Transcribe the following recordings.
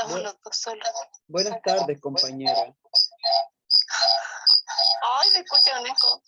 Bu- los dos solos. Buenas tardes, compañera. Ay, me escucha un eco.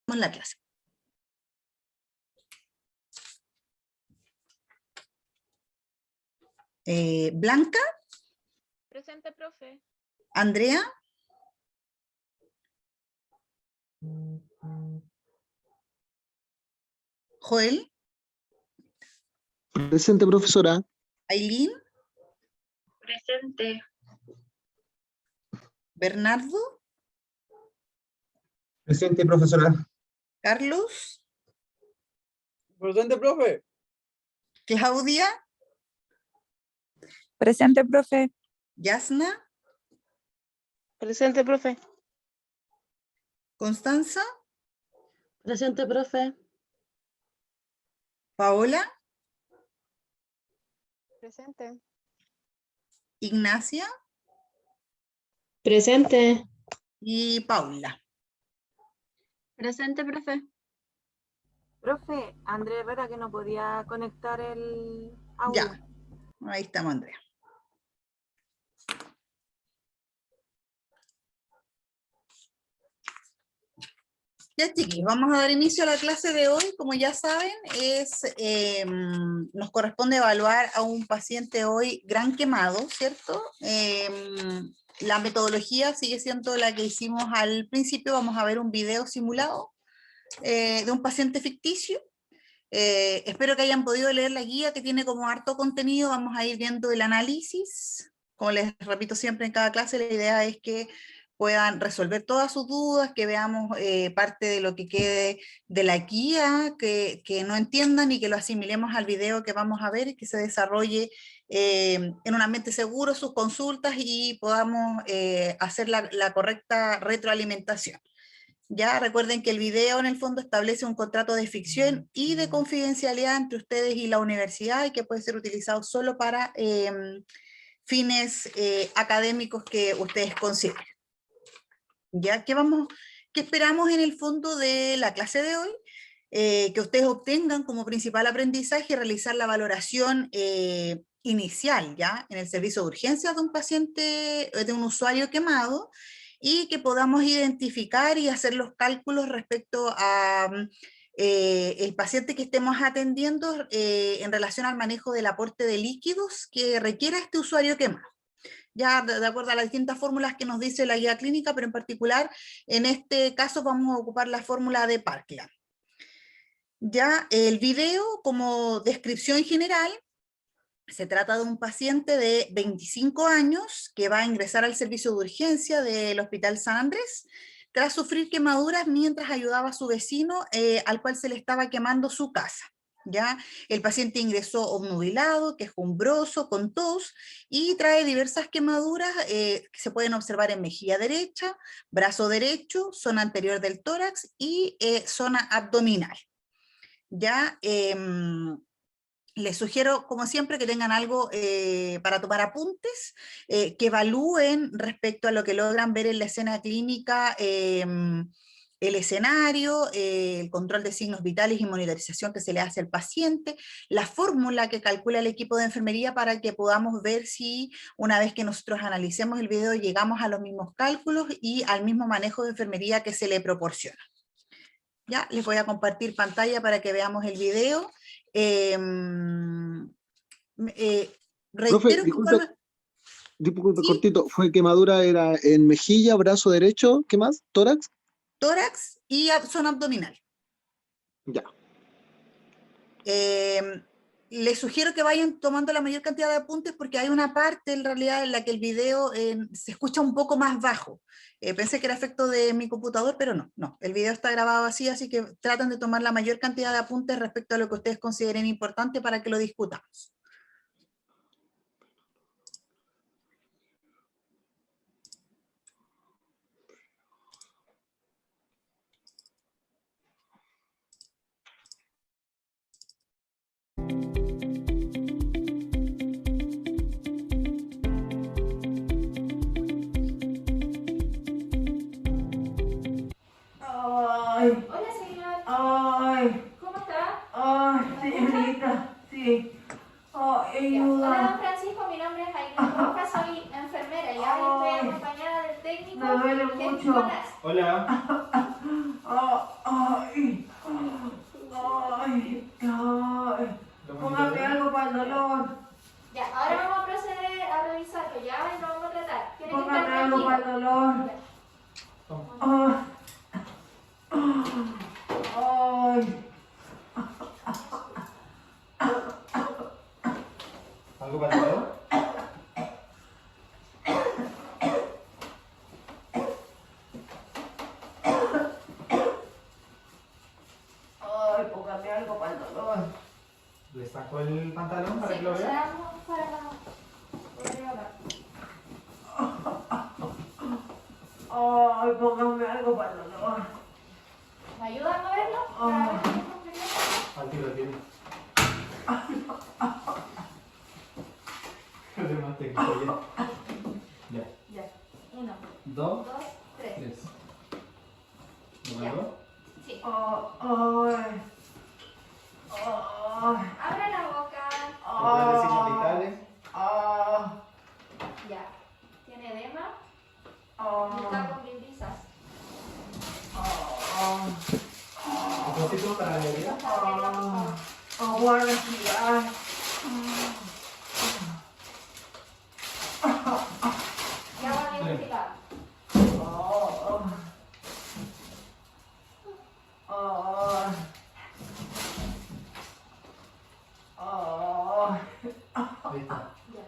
en la clase. Blanca. Presente, profe. Andrea. Joel. Presente, profesora. Aileen. Presente. Bernardo. Presente, profesora. Carlos. Presente, profe. Claudia. Presente, profe. Yasna. Presente, profe. Constanza. Presente, profe. Paola. Presente. Ignacia. Presente. Y Paula. Presente, profe. Profe, Andrés Herrera que no podía conectar el audio. Ya. Ahí estamos, Andrea. Ya, chiquis, vamos a dar inicio a la clase de hoy. Como ya saben, nos corresponde evaluar a un paciente hoy gran quemado, ¿cierto? La metodología sigue siendo la que hicimos al principio. Vamos a ver un video simulado de un paciente ficticio. Espero que hayan podido leer la guía, que tiene como harto contenido. Vamos a ir viendo el análisis. Como les repito siempre en cada clase, la idea es que puedan resolver todas sus dudas, que veamos parte de lo que quede de la guía, que no entiendan y que lo asimilemos al video que vamos a ver, y que se desarrolle en un ambiente seguro sus consultas y podamos hacer la correcta retroalimentación. Ya recuerden que el video en el fondo establece un contrato de ficción y de confidencialidad entre ustedes y la universidad, y que puede ser utilizado solo para fines académicos que ustedes consideren. ¿Ya? ¿Qué esperamos en el fondo de la clase de hoy? Que ustedes obtengan como principal aprendizaje realizar la valoración inicial, ¿ya? En el servicio de urgencias de un paciente, de un usuario quemado, y que podamos identificar y hacer los cálculos respecto a el paciente que estemos atendiendo en relación al manejo del aporte de líquidos que requiera este usuario quemado. Ya de acuerdo a las distintas fórmulas que nos dice la guía clínica, pero en particular en este caso vamos a ocupar la fórmula de Parkland. Ya el video, como descripción general, se trata de un paciente de 25 años que va a ingresar al servicio de urgencia del Hospital San Andrés tras sufrir quemaduras mientras ayudaba a su vecino al cual se le estaba quemando su casa. ¿Ya? El paciente ingresó obnubilado, quejumbroso, con tos, y trae diversas quemaduras que se pueden observar en mejilla derecha, brazo derecho, zona anterior del tórax y zona abdominal. ¿Ya? Les sugiero, como siempre, que tengan algo para tomar apuntes, que evalúen respecto a lo que logran ver en la escena clínica, el escenario, el control de signos vitales y monitorización que se le hace al paciente, la fórmula que calcula el equipo de enfermería para que podamos ver si una vez que nosotros analicemos el video llegamos a los mismos cálculos y al mismo manejo de enfermería que se le proporciona. Ya, les voy a compartir pantalla para que veamos el video. Profe, disculpe, ¿Sí? cortito. Fue quemadura, era en mejilla, brazo derecho, ¿qué más? ¿Tórax? Tórax y zona abdominal. Ya. Les sugiero que vayan tomando la mayor cantidad de apuntes porque hay una parte en realidad en la que el video se escucha un poco más bajo. Pensé que era efecto de mi computador, pero no, el video está grabado así que traten de tomar la mayor cantidad de apuntes respecto a lo que ustedes consideren importante para que lo discutamos. Ay, Hola, señor. ay, ¿Cómo está? ay, señorita, sí. Ay, Ya. Hola, don ayuda. Francisco. Mi nombre es Aileen Rojas. Soy enfermera. Ya hoy estoy Ay. acompañada del técnico. Me duele que es mucho. Nicolás. Hola. Póngame algo para el dolor. Ya, ahora vamos a proceder a revisarlo, ya, y lo vamos a tratar. Tiene que estar Póngame algo para el tranquilo. dolor. ¿Algo para el dedo? Ay, póngame algo para el dolor. ¿Le saco el pantalón para Sí, que lo vea? cerramos para arriba. Ay, póngame algo para el dolor. ¿Me ayuda a moverlo? Para ver si es complicado. Al tiro, al tiro. Es más técnico, ya. Ya. 1, Dos, 2, 3. tres. ¿Lo Ya. hago? Sí. Ay. Abre la boca. Controles signos vitales. Ya. Tiene edema y está con brisas. Propósito para la herida. Agua respirar. Y agua bien tirada. Ahí está. Ya.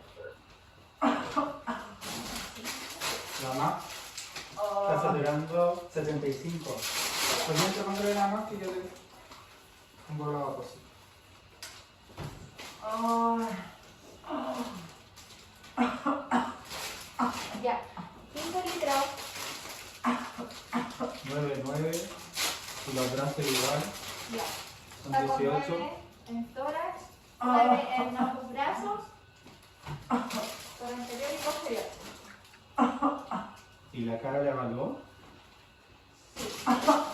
La más. Está saturando 75. Solamente póngale nada más que yo le pongo la cosa. Ya. 5 litros. 9, 9. Y los brazos igual. Ya. Son Está con 18. 9 en tórax, 9 en ambos brazos, por anterior y posterior. ¿Y la cara le evaluó? ¿O no?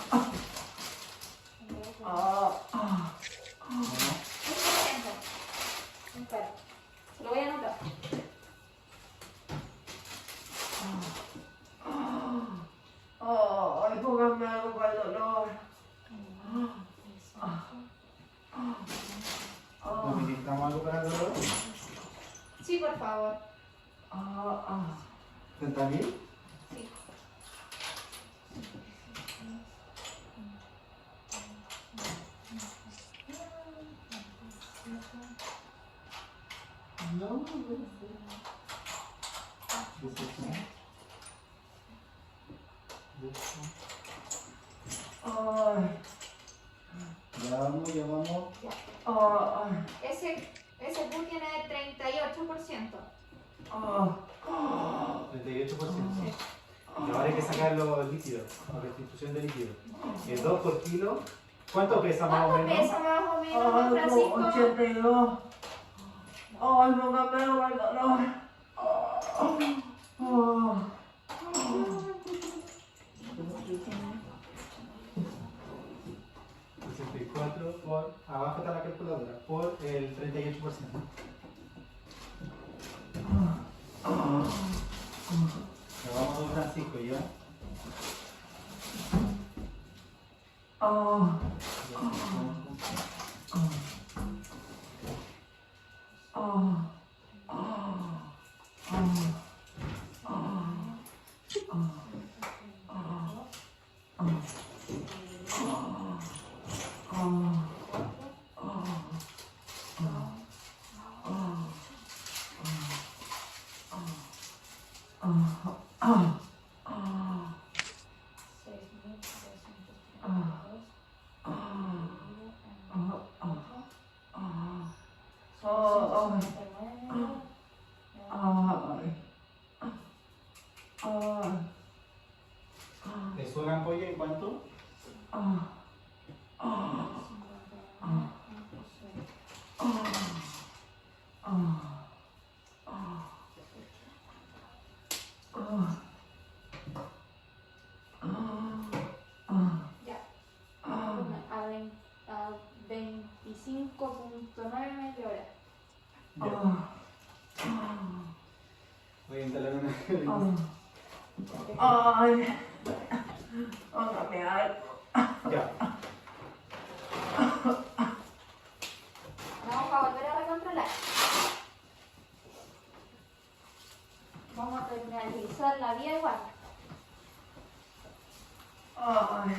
100%. Espera, se lo voy a anotar. Ay, póngame algo para el dolor. ¿Nos necesitamos algo para el dolor? Sí, por favor. ¿30.000? Sí. No. Ya vamos, ya vamos. Ese pool tiene 38%. 38%. Y ahora hay que sacar los líquidos, la restitución de líquidos. 2 por kilo. ¿Cuánto pesa más o ¿Cuánto menos? pesa más o menos, don Francisco? 82. Ay, póngame algo para el dolor. 64 por, abajo está la calculadora, por el 38%. Ya vamos, don Francisco, ¿ya? ¿Es una ampolla en cuánto? Ya. A 25.9 media hora. Ya. Voy a instalar una. Póngame algo. Ya. Vamos a volver a recontrolar. Vamos a realizar la vía igual. Ay,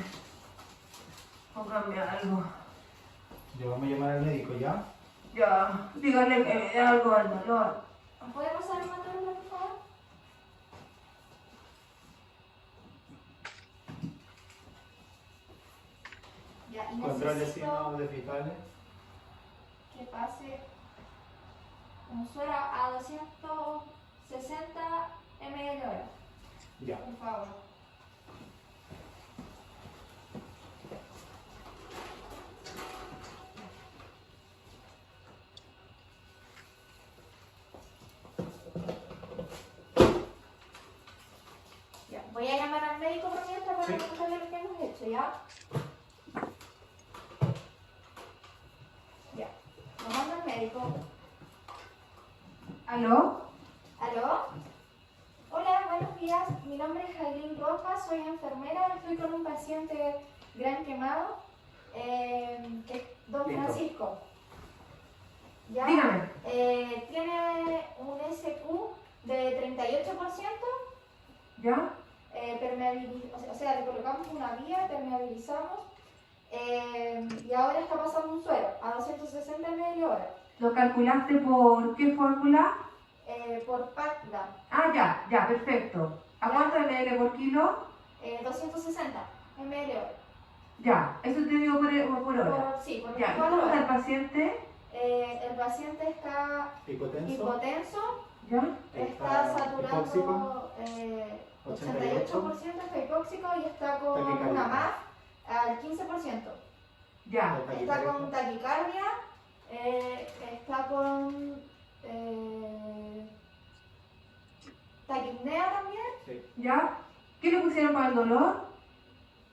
póngame algo. Ya vamos a llamar al médico, ¿ya? Ya, dígale que me dé algo al dolor. ¿Puede pasar el matólogo, por favor? Ya, y Control de necesito signos de vitales. que pase un suero a 260 ml/h, Ya. por favor. Ya, voy a llamar al médico por mientras para Sí. contarle lo que hemos hecho, ¿ya? Ya, llamando al médico. ¿Aló? ¿Aló? Hola, buenos días. Mi nombre es Jailín Rojas, soy enfermera. Estoy con un paciente gran quemado, que es don Listo. Francisco. ¿Ya? Dígame. Tiene un SQ de 38%. ¿Ya? O sea, le colocamos una vía, permeabilizamos y ahora está pasando un suero a 260 ml/h ¿Lo calculaste por qué fórmula? por PACDA, Ah, ya, perfecto. ¿A cuánto ml por kilo? 260 ml/h. Ya, eso te digo por hora. Sí, por Ya, ¿y 24 cómo está el horas. paciente? El paciente está Hipotenso. hipotenso, ¿Ya? está saturando hipóxico. 88%, está hipóxico y está con Taquicardia. una MAF al 15%. Ya. Está con taquicardia, está con taquipnea también. Sí. ¿Ya? ¿Qué le pusieron para el dolor?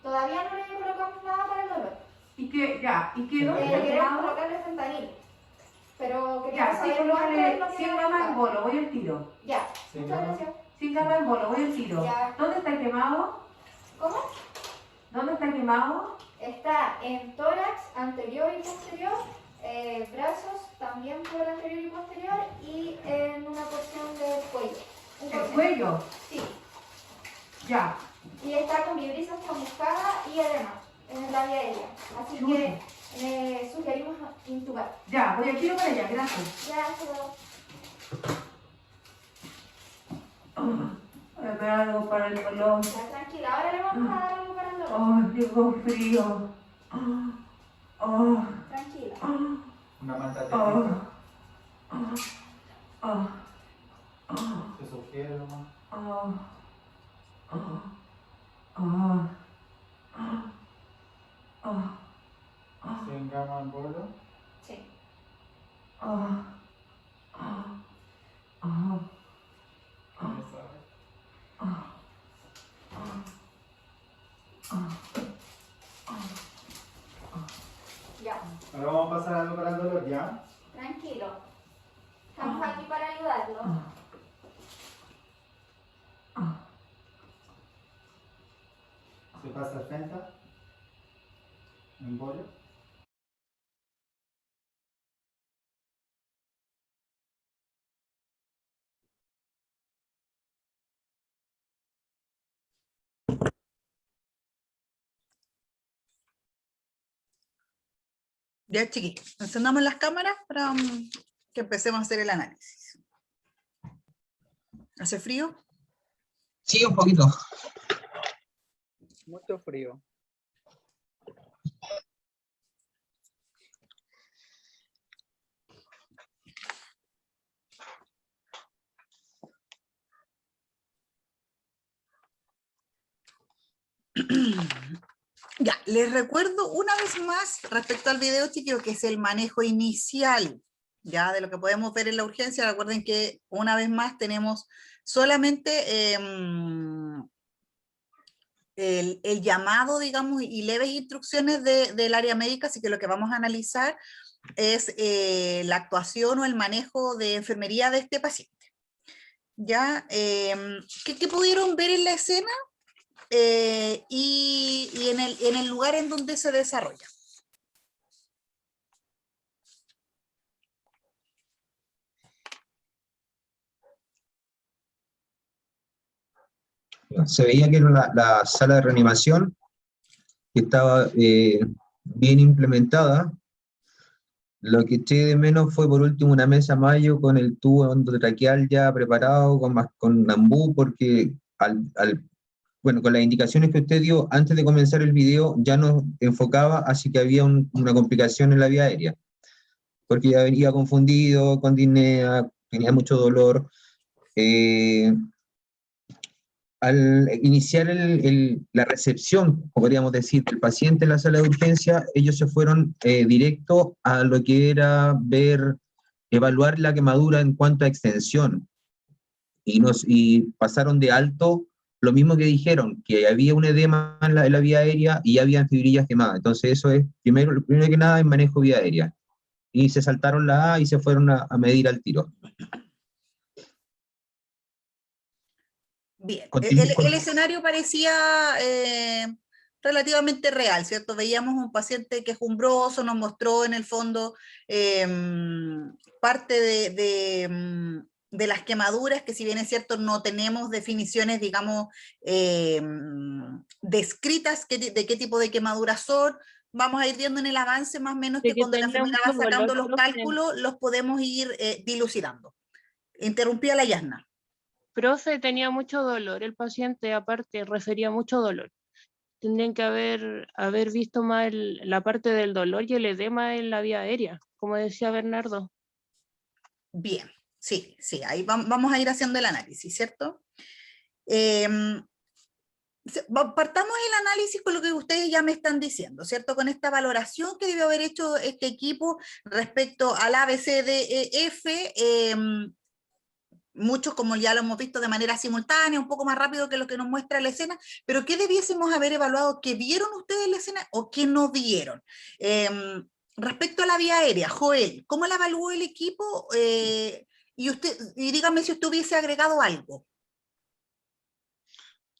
Todavía no le colocamos nada para el dolor. ¿Y qué? Ya, ¿y qué dónde está Queremos quemado? colocarle fentanil. Pero Ya, queríamos sí, saber cuánto colócale es lo que 100 le gramas vamos a en colocar. bolo, voy al tiro. Ya, Sí, muchas gramos. gracias. 100 gramas en bolo, voy al tiro. Ya. ¿Dónde está quemado? ¿Cómo? ¿Dónde está quemado? Está en tórax anterior y posterior, brazos también por anterior y posterior y en una porción del cuello. Un ¿El porcentaje. cuello? Sí. Ya. Y está con vibrisa chamuscada y edema en la vía aérea. Así que sugerimos intubar. Ya, voy al tiro para allá, gracias. Ya, hasta luego. Voy a dar algo para el dolor. Ya, tranquila. Ahora le vamos a dar algo para el dolor. Ay, tengo frío. Tranquila. Una manta Oh. térmica. Se sugiere nomás. 100 gramos en bolo. Sí. Ya, Ahora vamos a pasar algo para el dolor, ¿ya? tranquilo. Estamos aquí para ayudarlo. Se pasa el fenta. En bolo. Ya, chiquillos, encendamos las cámaras para que empecemos a hacer el análisis. ¿Hace frío? Sí, un poquito. Mucho frío. Ya, les recuerdo una vez más respecto al video, chiquillos, que es el manejo inicial, ya de lo que podemos ver en la urgencia. Recuerden que una vez más tenemos solamente el llamado, digamos, y leves instrucciones del área médica, así que lo que vamos a analizar es la actuación o el manejo de enfermería de este paciente. ¿Ya? ¿Qué pudieron ver en la escena? y en el lugar en donde se desarrolla. Se veía que era la sala de reanimación, que estaba bien implementada. Lo que eché de menos fue por último una mesa mayo con el tubo endotraqueal ya preparado, con Nambú, porque bueno, con las indicaciones que usted dio antes de comenzar el video ya nos enfocaba, así que había una complicación en la vía aérea, porque ya venía confundido con disnea, tenía mucho dolor. Al iniciar la recepción, podríamos decir, del paciente en la sala de urgencia, ellos se fueron directo a lo que era evaluar la quemadura en cuanto a extensión, y pasaron de alto lo mismo que dijeron, que había un edema en la vía aérea y había fibrillas quemadas. Entonces eso es, primero que nada, es manejo vía aérea. Y se saltaron la A y se fueron a medir al tiro. Bien, Continúo con- el escenario parecía relativamente real, ¿cierto? Veíamos un paciente quejumbroso, nos mostró en el fondo parte de las quemaduras, que si bien es cierto no tenemos definiciones, digamos, descritas de qué tipo de quemaduras son. Vamos a ir viendo en el avance más o menos De que que cuando la tenía enfermera va mucho sacando dolor, los profe. cálculos, los podemos ir dilucidando. Interrumpía la Yasna. Profe, tenía mucho dolor. El paciente, aparte, refería mucho dolor. Tendrían que haber visto más la parte del dolor y el edema en la vía aérea, como decía Bernardo. Bien, sí, ahí vamos a ir haciendo el análisis, ¿cierto? Partamos el análisis con lo que ustedes ya me están diciendo, ¿cierto? Con esta valoración que debió haber hecho este equipo respecto al ABCDEF, muchos como ya lo hemos visto de manera simultánea, un poco más rápido que lo que nos muestra la escena, pero ¿qué debiésemos haber evaluado? ¿Qué vieron ustedes en la escena o qué no vieron? Respecto a la vía aérea, Joel, ¿cómo la evaluó el equipo? Y dígame si usted hubiese agregado algo.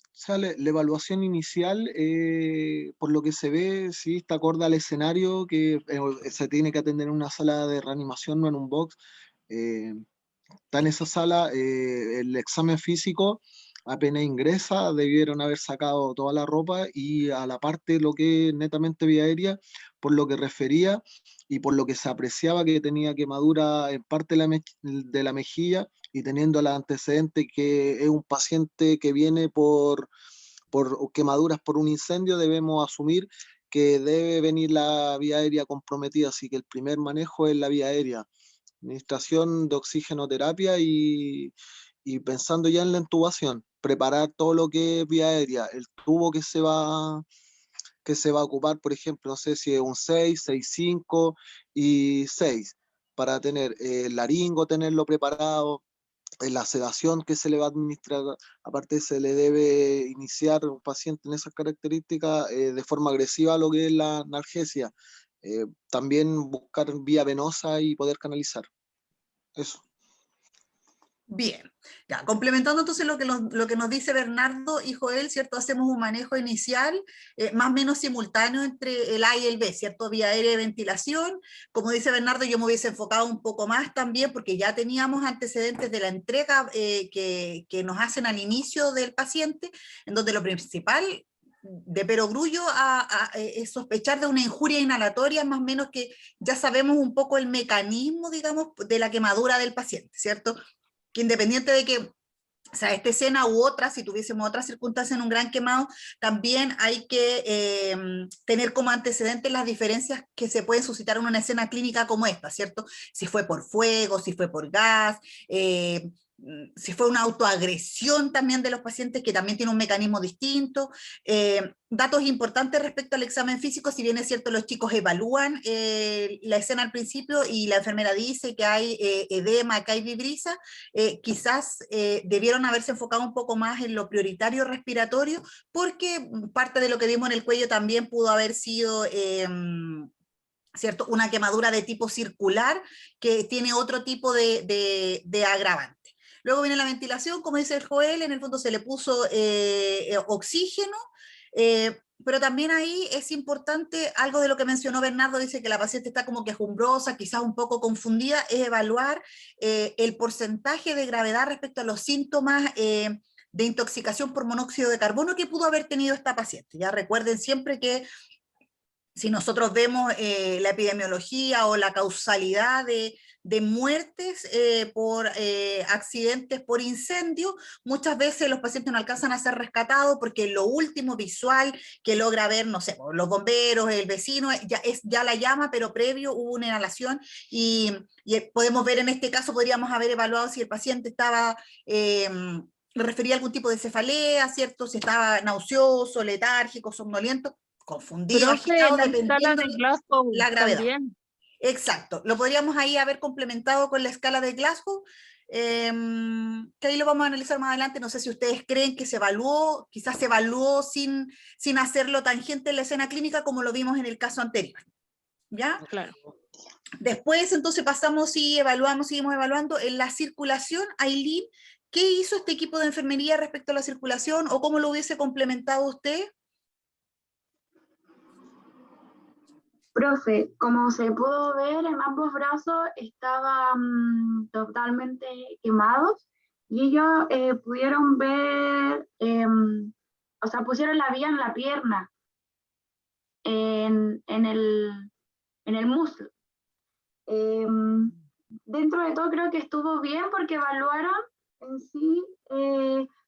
O sea, la evaluación inicial, por lo que se ve, sí está acorde al escenario que se tiene que atender en una sala de reanimación, no en un box. Está en esa sala, el examen físico, apenas ingresa, debieron haber sacado toda la ropa y a la parte lo que es netamente vía aérea, por lo que refería y por lo que se apreciaba que tenía quemadura en parte de la mejilla y teniendo el antecedente que es un paciente que viene por quemaduras por un incendio, debemos asumir que debe venir la vía aérea comprometida, así que el primer manejo es la vía aérea. Administración de oxigenoterapia y pensando ya en la intubación, preparar todo lo que es vía aérea, el tubo que se va a ocupar, por ejemplo, no sé si es un 6, 6,5 y 6, para tener el laringo, tenerlo preparado, la sedación que se le va a administrar, aparte se le debe iniciar a un paciente en esas características de forma agresiva lo que es la analgesia. También buscar vía venosa y poder canalizar. Eso. Bien, ya, complementando entonces lo que nos dice Bernardo y Joel, ¿cierto? Hacemos un manejo inicial más o menos simultáneo entre el A y el B, ¿cierto? Vía aérea y ventilación. Como dice Bernardo, yo me hubiese enfocado un poco más también porque ya teníamos antecedentes de la entrega que nos hacen al inicio del paciente, en donde lo principal de perogrullo es sospechar de una injuria inhalatoria, más o menos que ya sabemos un poco el mecanismo, digamos, de la quemadura del paciente, ¿cierto? Que independiente de que, o sea, esta escena u otra, si tuviésemos otras circunstancias en un gran quemado, también hay que tener como antecedentes las diferencias que se pueden suscitar en una escena clínica como esta, ¿cierto? Si fue por fuego, si fue por gas, si fue una autoagresión también de los pacientes, que también tiene un mecanismo distinto. Datos importantes respecto al examen físico, si bien es cierto los chicos evalúan la escena al principio y la enfermera dice que hay edema, que hay vibrisa, quizás debieron haberse enfocado un poco más en lo prioritario respiratorio, porque parte de lo que vimos en el cuello también pudo haber sido ¿cierto? Una quemadura de tipo circular que tiene otro tipo de agravante. Luego viene la ventilación, como dice el Joel, en el fondo se le puso oxígeno, pero también ahí es importante, algo de lo que mencionó Bernardo, dice que la paciente está como quejumbrosa, quizás un poco confundida, es evaluar el porcentaje de gravedad respecto a los síntomas de intoxicación por monóxido de carbono que pudo haber tenido esta paciente. Ya recuerden siempre que si nosotros vemos la epidemiología o la causalidad de muertes por accidentes por incendio, muchas veces los pacientes no alcanzan a ser rescatados porque lo último visual que logra ver, no sé, los bomberos, el vecino, es ya la llama, pero previo hubo una inhalación y podemos ver en este caso, podríamos haber evaluado si el paciente estaba... refería a algún tipo de cefalea, ¿cierto? Si estaba nauseoso, letárgico, somnoliento, confundido, Profe, agitado, la escala dependiendo de de Glasgow la gravedad. también. Exacto, lo podríamos ahí haber complementado con la escala de Glasgow, que ahí lo vamos a analizar más adelante. No sé si ustedes creen que se evaluó, quizás se evaluó sin hacerlo tangente en la escena clínica como lo vimos en el caso anterior. ¿Ya? Claro. Después entonces pasamos y evaluamos, seguimos evaluando en la circulación. Ailín, ¿qué hizo este equipo de enfermería respecto a la circulación o cómo lo hubiese complementado usted? Profe, como se pudo ver, en ambos brazos estaban totalmente quemados y ellos pudieron ver, o sea, pusieron la vía en la pierna, en el muslo. Dentro de todo creo que estuvo bien porque evaluaron en sí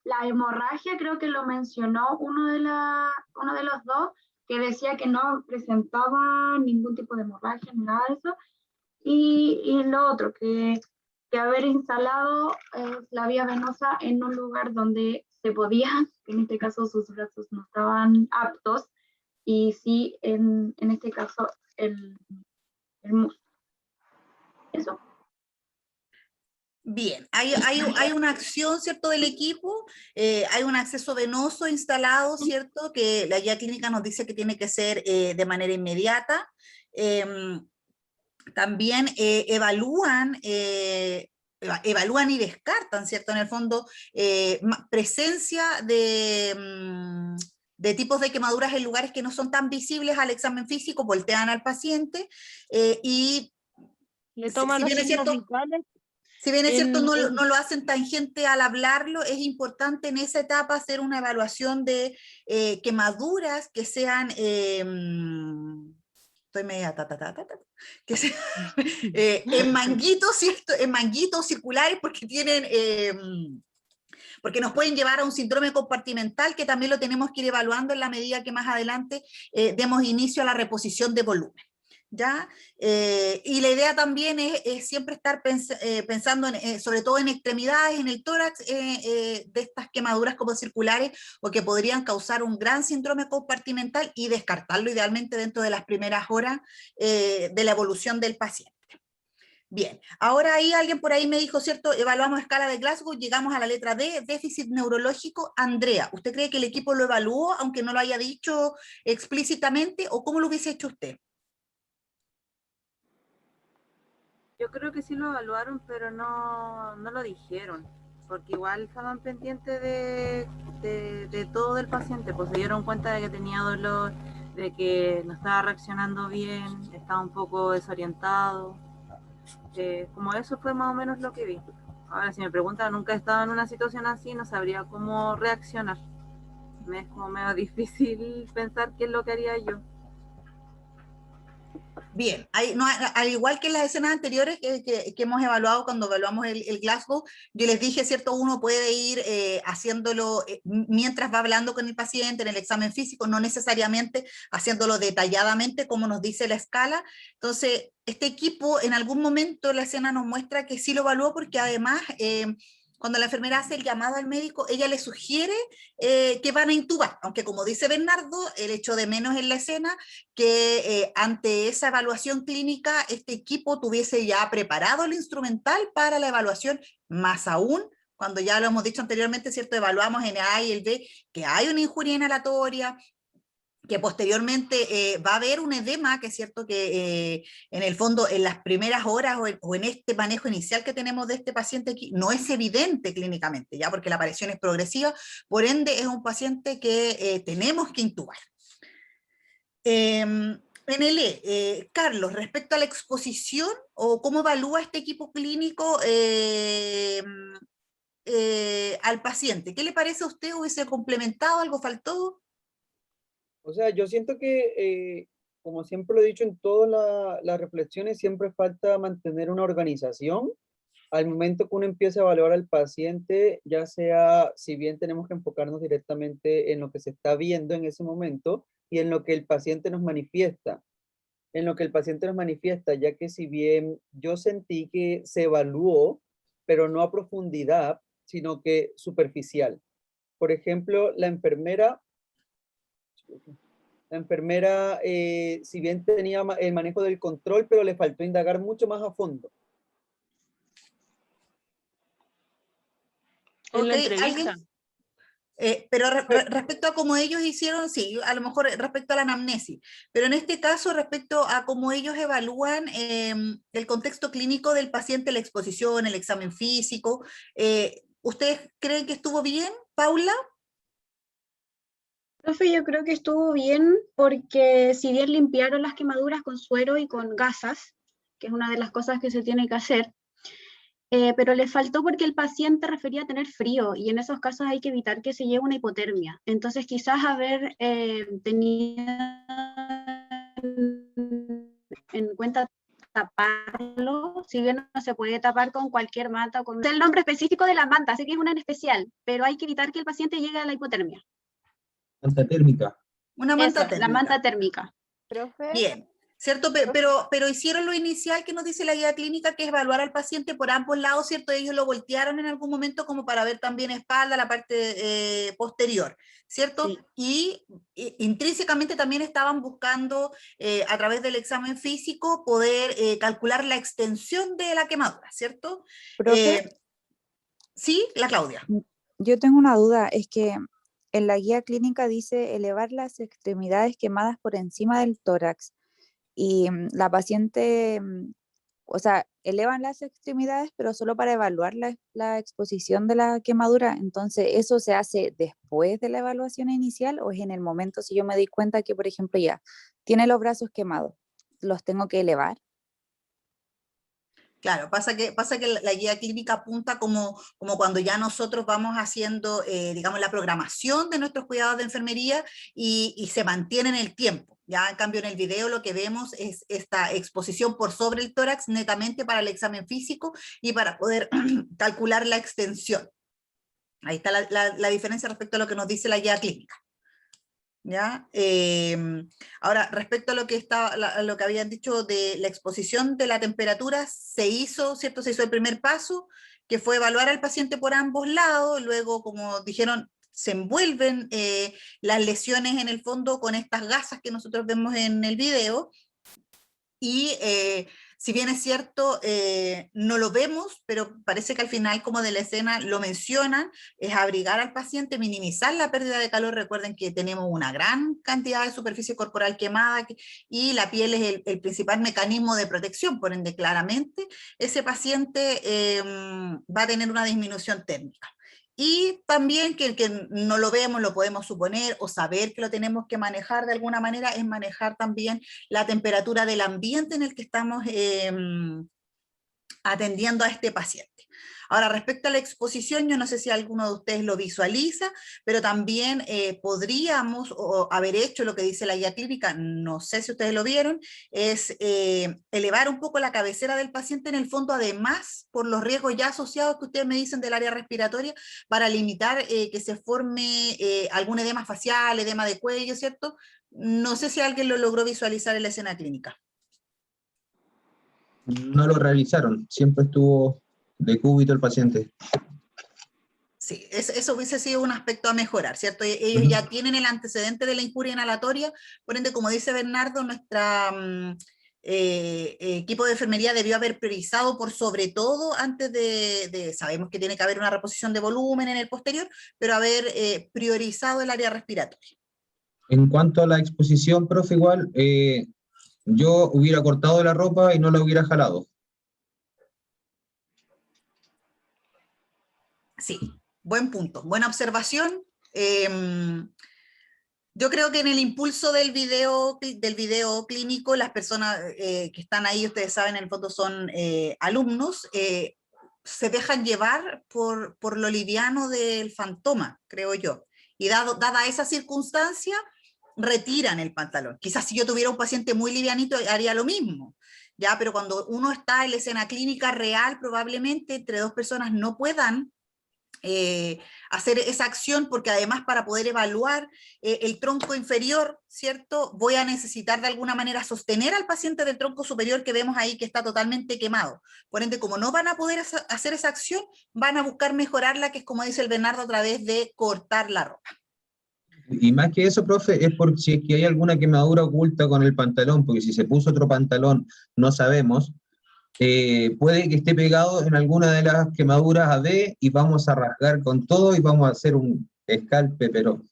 la hemorragia, creo que lo mencionó uno de los dos, que decía que no presentaba ningún tipo de hemorragia ni nada de eso, y lo otro, que haber instalado la vía venosa en un lugar donde se podía, en este caso sus brazos no estaban aptos, y sí, en este caso, el muslo. Eso. Bien, hay una acción, ¿cierto?, del equipo, hay un acceso venoso instalado, ¿cierto?, que la guía clínica nos dice que tiene que ser de manera inmediata. También evalúan y descartan, ¿cierto?, en el fondo, presencia de tipos de quemaduras en lugares que no son tan visibles al examen físico, voltean al paciente y Le toman los signos vitales. Si bien es cierto, no lo hacen tangente al hablarlo, es importante en esa etapa hacer una evaluación de quemaduras que sean, estoy media que sean en manguitos, ¿cierto? En manguitos circulares porque tienen... porque nos pueden llevar a un síndrome compartimental que también lo tenemos que ir evaluando en la medida que más adelante demos inicio a la reposición de volumen. ¿Ya? Y la idea también es siempre estar pensando sobre todo en extremidades, en el tórax, de estas quemaduras como circulares o que podrían causar un gran síndrome compartimental y descartarlo idealmente dentro de las primeras horas de la evolución del paciente. Bien, ahora ahí alguien por ahí me dijo, ¿cierto? Evaluamos escala de Glasgow, llegamos a la letra D, déficit neurológico. Andrea, ¿usted cree que el equipo lo evaluó, aunque no lo haya dicho explícitamente, o cómo lo hubiese hecho usted? Yo creo que sí lo evaluaron, pero no lo dijeron, porque igual estaban pendientes de todo del paciente, pues se dieron cuenta de que tenía dolor, de que no estaba reaccionando bien, estaba un poco desorientado. Como eso fue más o menos lo que vi. Ahora, si me preguntan, nunca he estado en una situación así, no sabría cómo reaccionar. Me es como medio difícil pensar qué es lo que haría yo. Bien, al igual que en las escenas anteriores que hemos evaluado cuando evaluamos el Glasgow, yo les dije, ¿cierto? Uno puede ir haciéndolo mientras va hablando con el paciente en el examen físico, no necesariamente haciéndolo detalladamente como nos dice la escala. Entonces, este equipo en algún momento la escena nos muestra que sí lo evaluó porque además... cuando la enfermera hace el llamado al médico, ella le sugiere que van a intubar, aunque como dice Bernardo, el hecho de menos en la escena, que ante esa evaluación clínica, este equipo tuviese ya preparado el instrumental para la evaluación, más aún, cuando ya lo hemos dicho anteriormente, ¿cierto? Evaluamos en el A y el B, que hay una injuria inhalatoria, que posteriormente va a haber un edema, que es cierto que en el fondo en las primeras horas o en este manejo inicial que tenemos de este paciente aquí, no es evidente clínicamente, ya porque la aparición es progresiva, por ende es un paciente que tenemos que intubar. NL, Carlos, respecto a la exposición o cómo evalúa este equipo clínico al paciente, ¿qué le parece a usted? ¿Hubiese complementado? ¿Algo faltó? O sea, yo siento que, como siempre lo he dicho en todas las reflexiones, siempre falta mantener una organización. Al momento que uno empieza a evaluar al paciente, ya sea, si bien tenemos que enfocarnos directamente en lo que se está viendo en ese momento y en lo que el paciente nos manifiesta. En lo que el paciente nos manifiesta, ya que si bien yo sentí que se evaluó, pero no a profundidad, sino que superficial. Por ejemplo, la enfermera, si bien tenía el manejo del control, pero le faltó indagar mucho más a fondo. En la Ok, entrevista. ¿alguien? Pero respecto a cómo ellos hicieron, sí, a lo mejor respecto a la anamnesis, pero en este caso respecto a cómo ellos evalúan el contexto clínico del paciente, la exposición, el examen físico, ¿ustedes creen que estuvo bien, Paula? Profe, yo creo que estuvo bien porque si bien limpiaron las quemaduras con suero y con gasas, que es una de las cosas que se tiene que hacer, pero le faltó porque el paciente refería a tener frío y en esos casos hay que evitar que se lleve una hipotermia. Entonces quizás haber tenido en cuenta taparlo, si bien no se puede tapar con cualquier manta, con el nombre específico de la manta, sé que es una en especial, pero hay que evitar que el paciente llegue a la hipotermia. Manta térmica. Una manta Eso, térmica. la manta térmica. Profe. Bien, ¿cierto? Pero hicieron lo inicial que nos dice la guía clínica, que es evaluar al paciente por ambos lados, ¿cierto? Ellos lo voltearon en algún momento como para ver también espalda, la parte posterior, ¿cierto? Sí. Y intrínsecamente también estaban buscando, a través del examen físico, poder calcular la extensión de la quemadura, ¿cierto? Profe, Sí, la Claudia. yo tengo una duda, es que en la guía clínica dice elevar las extremidades quemadas por encima del tórax y la paciente, o sea, elevan las extremidades, pero solo para evaluar la exposición de la quemadura. Entonces, ¿eso se hace después de la evaluación inicial o es en el momento si yo me di cuenta que, por ejemplo, ya tiene los brazos quemados, los tengo que elevar? Claro, pasa que la guía clínica apunta como cuando ya nosotros vamos haciendo, digamos, la programación de nuestros cuidados de enfermería y se mantiene en el tiempo. Ya en cambio en el video lo que vemos es esta exposición por sobre el tórax netamente para el examen físico y para poder calcular la extensión. Ahí está la diferencia respecto a lo que nos dice la guía clínica. ¿Ya? Ahora, respecto a lo que habían dicho de la exposición de la temperatura, se hizo, ¿cierto? Se hizo el primer paso, que fue evaluar al paciente por ambos lados, luego, como dijeron, se envuelven las lesiones en el fondo con estas gasas que nosotros vemos en el video, y si bien es cierto, no lo vemos, pero parece que al final como de la escena lo mencionan, es abrigar al paciente, minimizar la pérdida de calor. Recuerden que tenemos una gran cantidad de superficie corporal quemada y la piel es el principal mecanismo de protección, por ende claramente ese paciente va a tener una disminución térmica. Y también que no lo vemos, lo podemos suponer o saber que lo tenemos que manejar de alguna manera, es manejar también la temperatura del ambiente en el que estamos atendiendo a este paciente. Ahora, respecto a la exposición, yo no sé si alguno de ustedes lo visualiza, pero también podríamos haber hecho lo que dice la guía clínica, no sé si ustedes lo vieron, es elevar un poco la cabecera del paciente en el fondo, además, por los riesgos ya asociados que ustedes me dicen del área respiratoria, para limitar que se forme algún edema facial, edema de cuello, ¿cierto? No sé si alguien lo logró visualizar en la escena clínica. No lo realizaron, siempre estuvo de cúbito el paciente. Sí, eso hubiese sido un aspecto a mejorar, ¿cierto? Ellos ya tienen el antecedente de la injuria inhalatoria, por ende, como dice Bernardo, nuestra equipo de enfermería debió haber priorizado por sobre todo antes sabemos que tiene que haber una reposición de volumen en el posterior, pero haber priorizado el área respiratoria. En cuanto a la exposición, profe, igual, yo hubiera cortado la ropa y no la hubiera jalado. Sí, buen punto, buena observación. Yo creo que en el impulso del video clínico, las personas que están ahí, ustedes saben, en el fondo son alumnos, se dejan llevar por lo liviano del fantoma, creo yo. Y dada esa circunstancia, retiran el pantalón. Quizás si yo tuviera un paciente muy livianito, haría lo mismo. ¿Ya? Pero cuando uno está en la escena clínica real, probablemente entre dos personas no puedan hacer esa acción, porque además para poder evaluar el tronco inferior, ¿cierto? Voy a necesitar de alguna manera sostener al paciente del tronco superior que vemos ahí que está totalmente quemado. Por ende, como no van a poder hacer esa acción, van a buscar mejorarla, que es como dice el Bernardo, a través de cortar la ropa. Y más que eso, profe, es por si es que hay alguna quemadura oculta con el pantalón, porque si se puso otro pantalón, no sabemos. Puede que esté pegado en alguna de las quemaduras AB y vamos a rasgar con todo y vamos a hacer un escalpe, pero...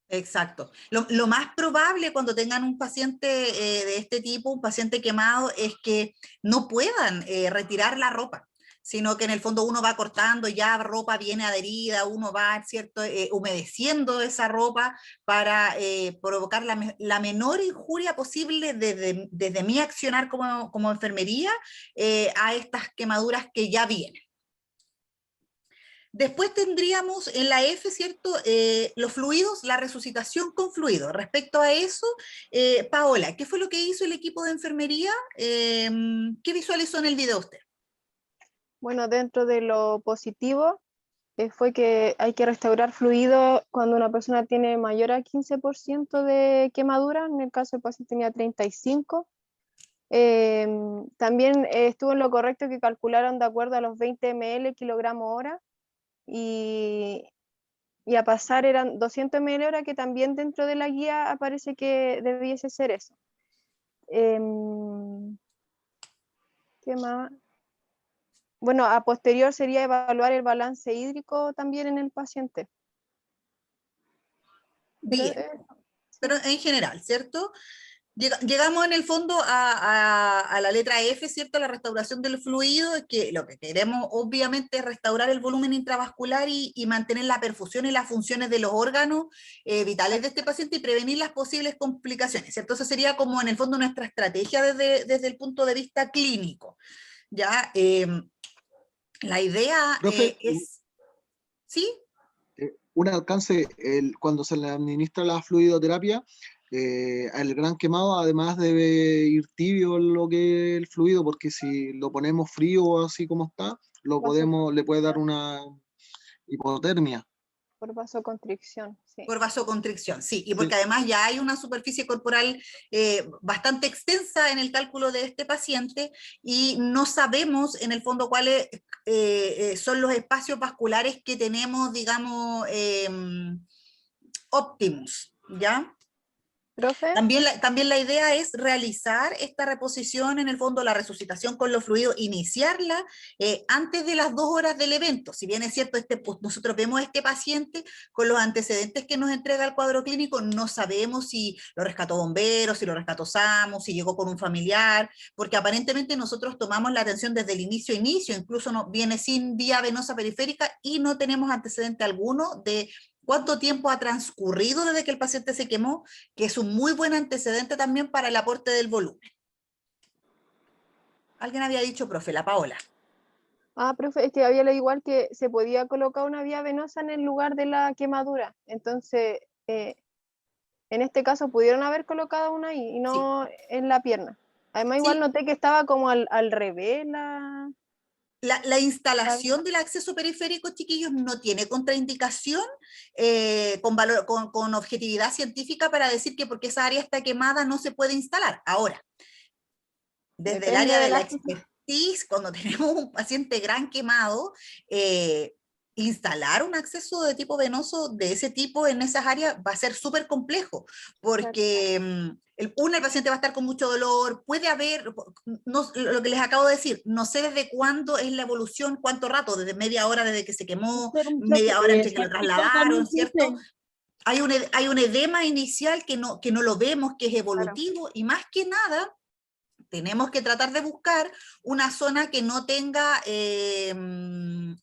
Exacto. Lo más probable cuando tengan un paciente de este tipo, un paciente quemado, es que no puedan retirar la ropa, sino que en el fondo uno va cortando, ya ropa viene adherida, uno va, ¿cierto?, humedeciendo esa ropa para provocar la menor injuria posible desde mi accionar como enfermería a estas quemaduras que ya vienen. Después tendríamos en la F, ¿cierto?, los fluidos, la resucitación con fluidos. Respecto a eso, Paola, ¿qué fue lo que hizo el equipo de enfermería? ¿Qué visualizó en el video usted? Bueno, dentro de lo positivo fue que hay que restaurar fluido cuando una persona tiene mayor a 15% de quemadura. En el caso del paciente tenía 35%. También estuvo en lo correcto que calcularon de acuerdo a los 20 ml kilogramo hora, y a pasar eran 200 ml hora, que también dentro de la guía aparece que debiese ser eso. ¿Qué más? Bueno, a posterior sería evaluar el balance hídrico también en el paciente. Bien, pero en general, ¿cierto? Llegamos en el fondo a la letra F, ¿cierto? La restauración del fluido, que lo que queremos obviamente es restaurar el volumen intravascular y mantener la perfusión y las funciones de los órganos vitales de este paciente y prevenir las posibles complicaciones, ¿cierto? Eso sería como en el fondo nuestra estrategia desde el punto de vista clínico, ¿ya? La idea es... ¿Sí? Un alcance, cuando se le administra la fluidoterapia, el gran quemado además debe ir tibio lo que es el fluido, porque si lo ponemos frío así como está, le puede dar una hipotermia. Por vasoconstricción, sí. Por vasoconstricción, sí, y porque además ya hay una superficie corporal bastante extensa en el cálculo de este paciente y no sabemos en el fondo cuáles son los espacios vasculares que tenemos, digamos, óptimos, ¿ya? ¿Profe? También la idea es realizar esta reposición, en el fondo la resucitación con los fluidos, iniciarla antes de las 2 horas del evento. Si bien es cierto, pues nosotros vemos a este paciente con los antecedentes que nos entrega el cuadro clínico, no sabemos si lo rescató bomberos, si lo rescató SAMU, si llegó con un familiar, porque aparentemente nosotros tomamos la atención desde el inicio, incluso viene sin vía venosa periférica y no tenemos antecedente alguno de cuánto tiempo ha transcurrido desde que el paciente se quemó, que es un muy buen antecedente también para el aporte del volumen. Alguien había dicho, profe, la Paola. Profe, es que había leído igual que se podía colocar una vía venosa en el lugar de la quemadura. Entonces, en este caso pudieron haber colocado una ahí y no en la pierna. Además, igual noté que estaba como al revés La instalación del acceso periférico, chiquillos, no tiene contraindicación con objetividad científica para decir que porque esa área está quemada no se puede instalar. Ahora, desde el área de la expertise, cuando tenemos un paciente gran quemado, instalar un acceso de tipo venoso de ese tipo en esas áreas va a ser súper complejo, porque el paciente va a estar con mucho dolor, puede haber, lo que les acabo de decir, no sé desde cuándo es la evolución, cuánto rato, desde media hora desde que se quemó, media hora entre que lo trasladaron, ¿cierto? hay un edema inicial que no lo vemos, que es evolutivo, y más que nada, tenemos que tratar de buscar una zona que no tenga,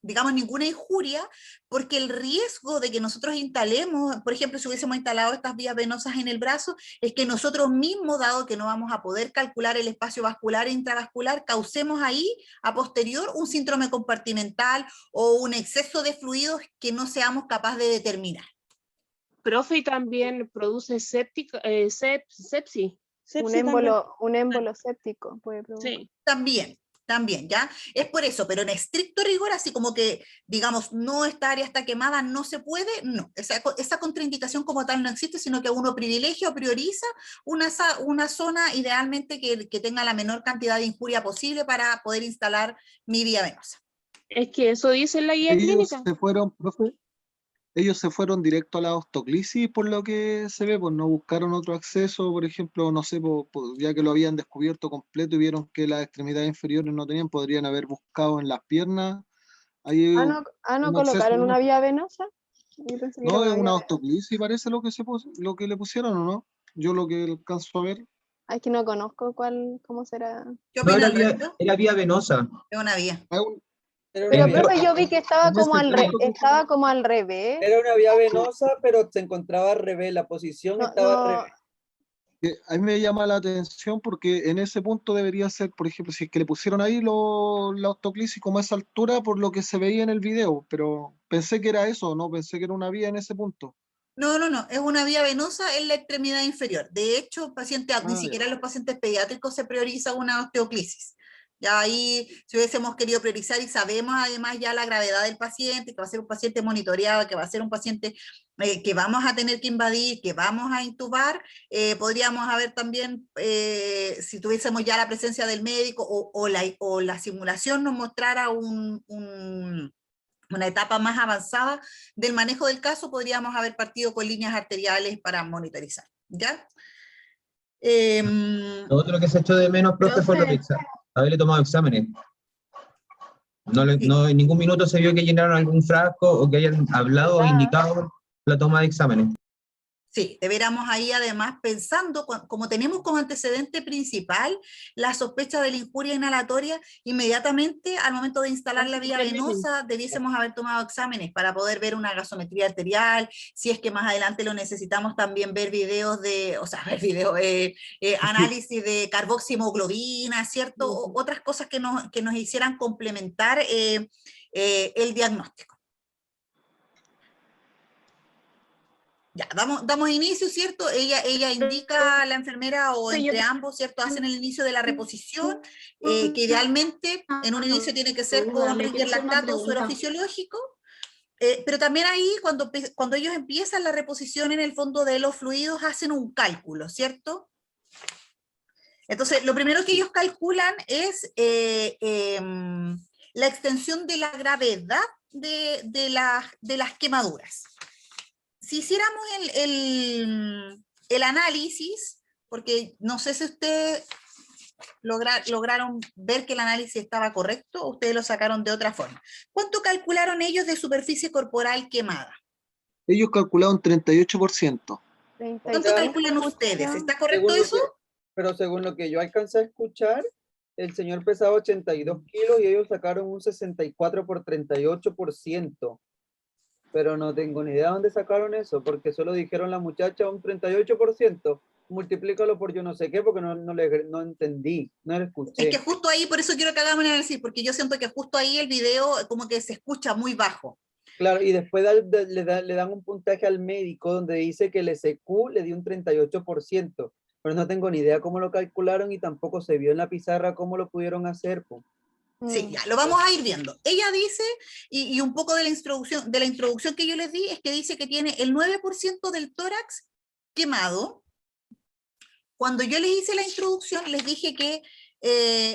digamos, ninguna injuria, porque el riesgo de que nosotros instalemos, por ejemplo, si hubiésemos instalado estas vías venosas en el brazo, es que nosotros mismos, dado que no vamos a poder calcular el espacio vascular e intravascular, causemos ahí, a posterior, un síndrome compartimental o un exceso de fluidos que no seamos capaces de determinar. Profe, y también produce sepsis. Un émbolo séptico puede provocar. Sí. También, ¿ya? Es por eso, pero en estricto rigor, así como que, digamos, no, esta área está quemada, no se puede, no. Esa contraindicación como tal no existe, sino que uno privilegia o prioriza una zona idealmente que tenga la menor cantidad de injuria posible para poder instalar mi vía venosa. Es que eso dice la guía clínica. Se fueron, profe, ellos se fueron directo a la ostoclisis, por lo que se ve, pues no buscaron otro acceso, por ejemplo, no sé, ya que lo habían descubierto completo y vieron que las extremidades inferiores no tenían, podrían haber buscado en las piernas. Ahí ¿No colocaron una vía venosa? No, es una ostoclisis, parece lo que le pusieron, ¿o no? Yo lo que alcanzo a ver. Es que no conozco cómo será. No, era vía venosa. Es una vía. Pero profe, yo vi que estaba como al revés. Era una vía venosa, pero se encontraba al revés, la posición estaba al revés. A mí me llama la atención porque en ese punto debería ser, por ejemplo, si es que le pusieron ahí la ostoclisis como a esa altura por lo que se veía en el video, pero pensé que era eso, no pensé que era una vía en ese punto. No, es una vía venosa en la extremidad inferior. De hecho, ni siquiera en los pacientes pediátricos se prioriza una osteoclisis. Ya ahí, si hubiésemos querido priorizar y sabemos además ya la gravedad del paciente, que va a ser un paciente monitoreado, que va a ser un paciente que vamos a tener que invadir, que vamos a intubar, podríamos haber también, si tuviésemos ya la presencia del médico o la simulación nos mostrara una etapa más avanzada del manejo del caso, podríamos haber partido con líneas arteriales para monitorizar, ¿ya? Lo otro que se echó de menos, profe, fue haberle tomado exámenes. No, en ningún minuto se vio que llenaron algún frasco o que hayan hablado o indicado la toma de exámenes. Sí, deberíamos ahí además pensando, como tenemos como antecedente principal la sospecha de la injuria inhalatoria, inmediatamente al momento de instalar la vía venosa debiésemos haber tomado exámenes para poder ver una gasometría arterial, si es que más adelante lo necesitamos también ver videos análisis de carboximoglobina, ¿cierto? Otras cosas que nos hicieran complementar el diagnóstico. Ya, damos inicio, ¿cierto? Ella indica a la enfermera o entre ambos, ¿cierto? Hacen el inicio de la reposición, que idealmente en un inicio tiene que ser con Ringer lactato suero fisiológico, pero también ahí cuando ellos empiezan la reposición en el fondo de los fluidos hacen un cálculo, ¿cierto? Entonces, lo primero que ellos calculan es la extensión de la gravedad de las quemaduras. Si hiciéramos el análisis, porque no sé si ustedes lograron ver que el análisis estaba correcto o ustedes lo sacaron de otra forma. ¿Cuánto calcularon ellos de superficie corporal quemada? Ellos calcularon 38%. ¿Cuánto calculan ustedes? ¿Está correcto eso? Pero según lo que yo alcancé a escuchar, el señor pesaba 82 kilos y ellos sacaron un 64 por 38%. Pero no tengo ni idea de dónde sacaron eso, porque solo dijeron la muchacha un 38%, multiplícalo por yo no sé qué, porque no entendí, no lo escuché. Es que justo ahí, por eso quiero que hagamos un análisis, porque yo siento que justo ahí el video como que se escucha muy bajo. Claro, y después le dan un puntaje al médico donde dice que el SQ le dio un 38%, pero no tengo ni idea cómo lo calcularon y tampoco se vio en la pizarra cómo lo pudieron hacer, pues. Sí, ya, lo vamos a ir viendo. Ella dice, y un poco de la introducción que yo les di, es que dice que tiene el 9% del tórax quemado. Cuando yo les hice la introducción, les dije que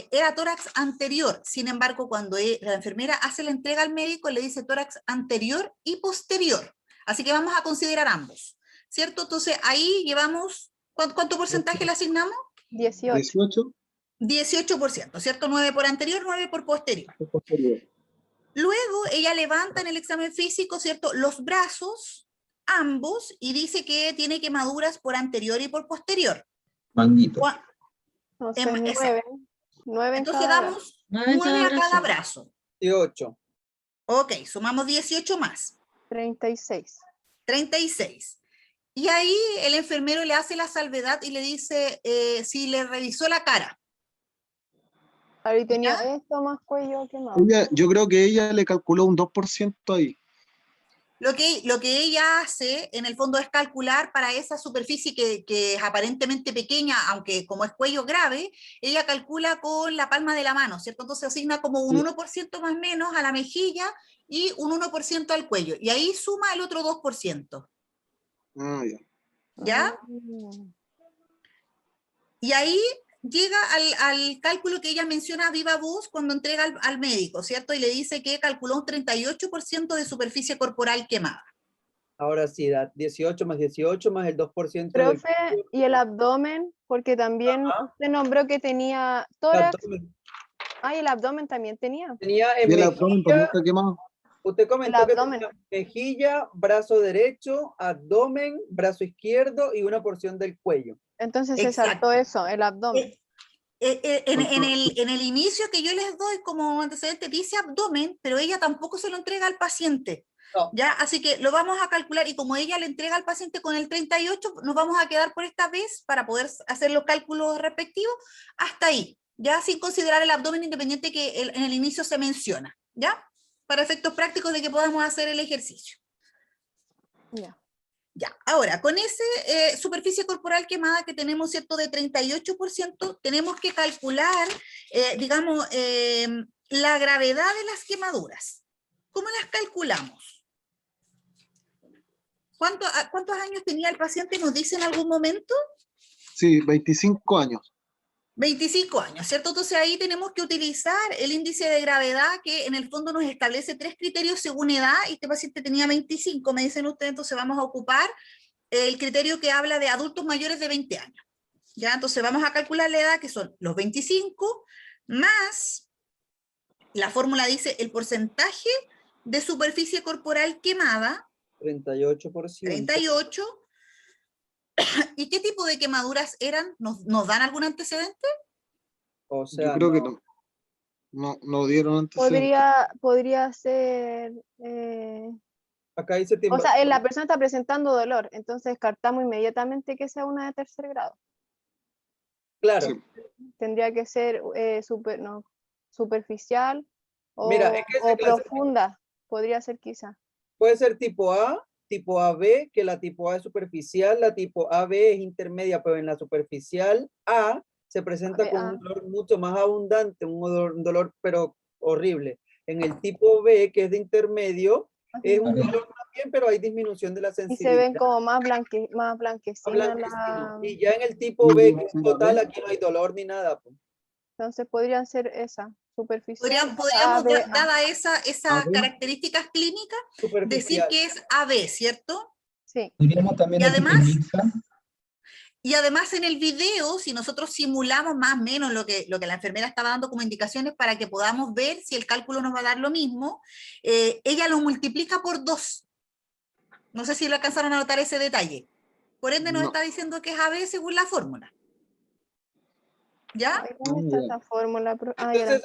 era tórax anterior. Sin embargo, cuando la enfermera hace la entrega al médico, le dice tórax anterior y posterior. Así que vamos a considerar ambos, ¿cierto? Entonces, ahí llevamos, ¿cuánto porcentaje le asignamos? 18%. 18%, ¿cierto? 9 por anterior, 9 por posterior. Luego ella levanta en el examen físico, ¿cierto? Los brazos ambos y dice que tiene quemaduras por anterior y por posterior. Manguito. Entonces, Exacto. 9 en Entonces cada damos 9 a cada brazo. 18. Ok, sumamos 18 más. 36. 36. Y ahí el enfermero le hace la salvedad y le dice si le revisó la cara. Ahí tenía esto más cuello quemado. Yo creo que ella le calculó un 2% ahí. Lo que ella hace, en el fondo, es calcular para esa superficie que es aparentemente pequeña, aunque como es cuello grave, ella calcula con la palma de la mano, ¿cierto? Entonces asigna como un 1% más o menos a la mejilla y un 1% al cuello. Y ahí suma el otro 2%. Ah, ya. ¿Ya? Y ahí llega al cálculo que ella menciona a viva voz cuando entrega al médico, ¿cierto? Y le dice que calculó un 38% de superficie corporal quemada. Ahora sí, da 18 más 18 más el 2% del Profe, y el abdomen, porque también usted nombró que tenía tórax. abdomen. Ah, y el abdomen también tenía. Tenía Y en el abdomen también mejilla, está quemado. usted comentó que abdomen. tenía mejilla, brazo derecho, abdomen, brazo izquierdo y una porción del cuello. Entonces se saltó eso, el abdomen. En el inicio que yo les doy como antecedente dice abdomen, pero ella tampoco se lo entrega al paciente. No. ¿Ya? Así que lo vamos a calcular y como ella le entrega al paciente con el 38, nos vamos a quedar por esta vez para poder hacer los cálculos respectivos hasta ahí, ya sin considerar el abdomen independiente que en el inicio se menciona, ¿ya? Para efectos prácticos de que podamos hacer el ejercicio. Ya. Ya, ahora, con esa superficie corporal quemada que tenemos, ¿cierto?, de 38%, tenemos que calcular, digamos, la gravedad de las quemaduras. ¿Cómo las calculamos? ¿Cuántos años tenía el paciente? ¿Nos dice en algún momento? Sí, 25 años. 25 años, ¿cierto? Entonces ahí tenemos que utilizar el índice de gravedad que en el fondo nos establece 3 criterios según edad, y este paciente tenía 25, me dicen ustedes, entonces vamos a ocupar el criterio que habla de adultos mayores de 20 años. ¿Ya? Entonces vamos a calcular la edad, que son los 25, más, la fórmula dice el porcentaje de superficie corporal quemada, 38%. 38. ¿Y qué tipo de quemaduras eran? ¿Nos dan algún antecedente? O sea, Yo creo que no dieron antes. Podría ser... acá dice o sea, la persona está presentando dolor, entonces descartamos inmediatamente que sea una de tercer grado. Claro. Sí. Tendría que ser superficial o, Mira, es que o profunda, podría ser quizá. Puede ser tipo A, tipo AB, que la tipo A es superficial, la tipo AB es intermedia, pero en la superficial A se presenta con un dolor mucho más abundante, un dolor pero horrible. En el tipo B, que es de intermedio, es un dolor también, pero hay disminución de la sensibilidad. Y se ven como más blanquecinas. Y ya en el tipo B, que es total, aquí no hay dolor ni nada. Pues. Entonces podrían ser esa, superficial. Podríamos, dada esas características clínicas, decir que es AB, ¿cierto? Sí. Podríamos también decir que mixta. Y además en el video, si nosotros simulamos más o menos lo que la enfermera estaba dando como indicaciones para que podamos ver si el cálculo nos va a dar lo mismo, ella lo multiplica por 2. No sé si lo alcanzaron a notar ese detalle. Por ende nos está diciendo que es AB según la fórmula. ¿Ya? ¿Dónde está esa fórmula? Entonces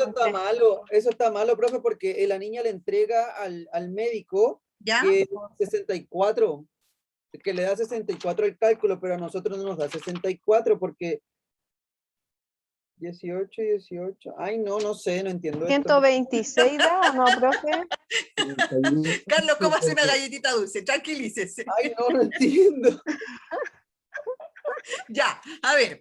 eso está malo, profe, porque la niña le entrega al médico que 64, que le da 64 el cálculo, pero a nosotros no nos da 64 porque 18, ay no sé, no entiendo 126 da, ¿no, profe? Carlos, ¿cómo hace una galletita dulce? Tranquilícese. Ay, no entiendo. Ya, a ver.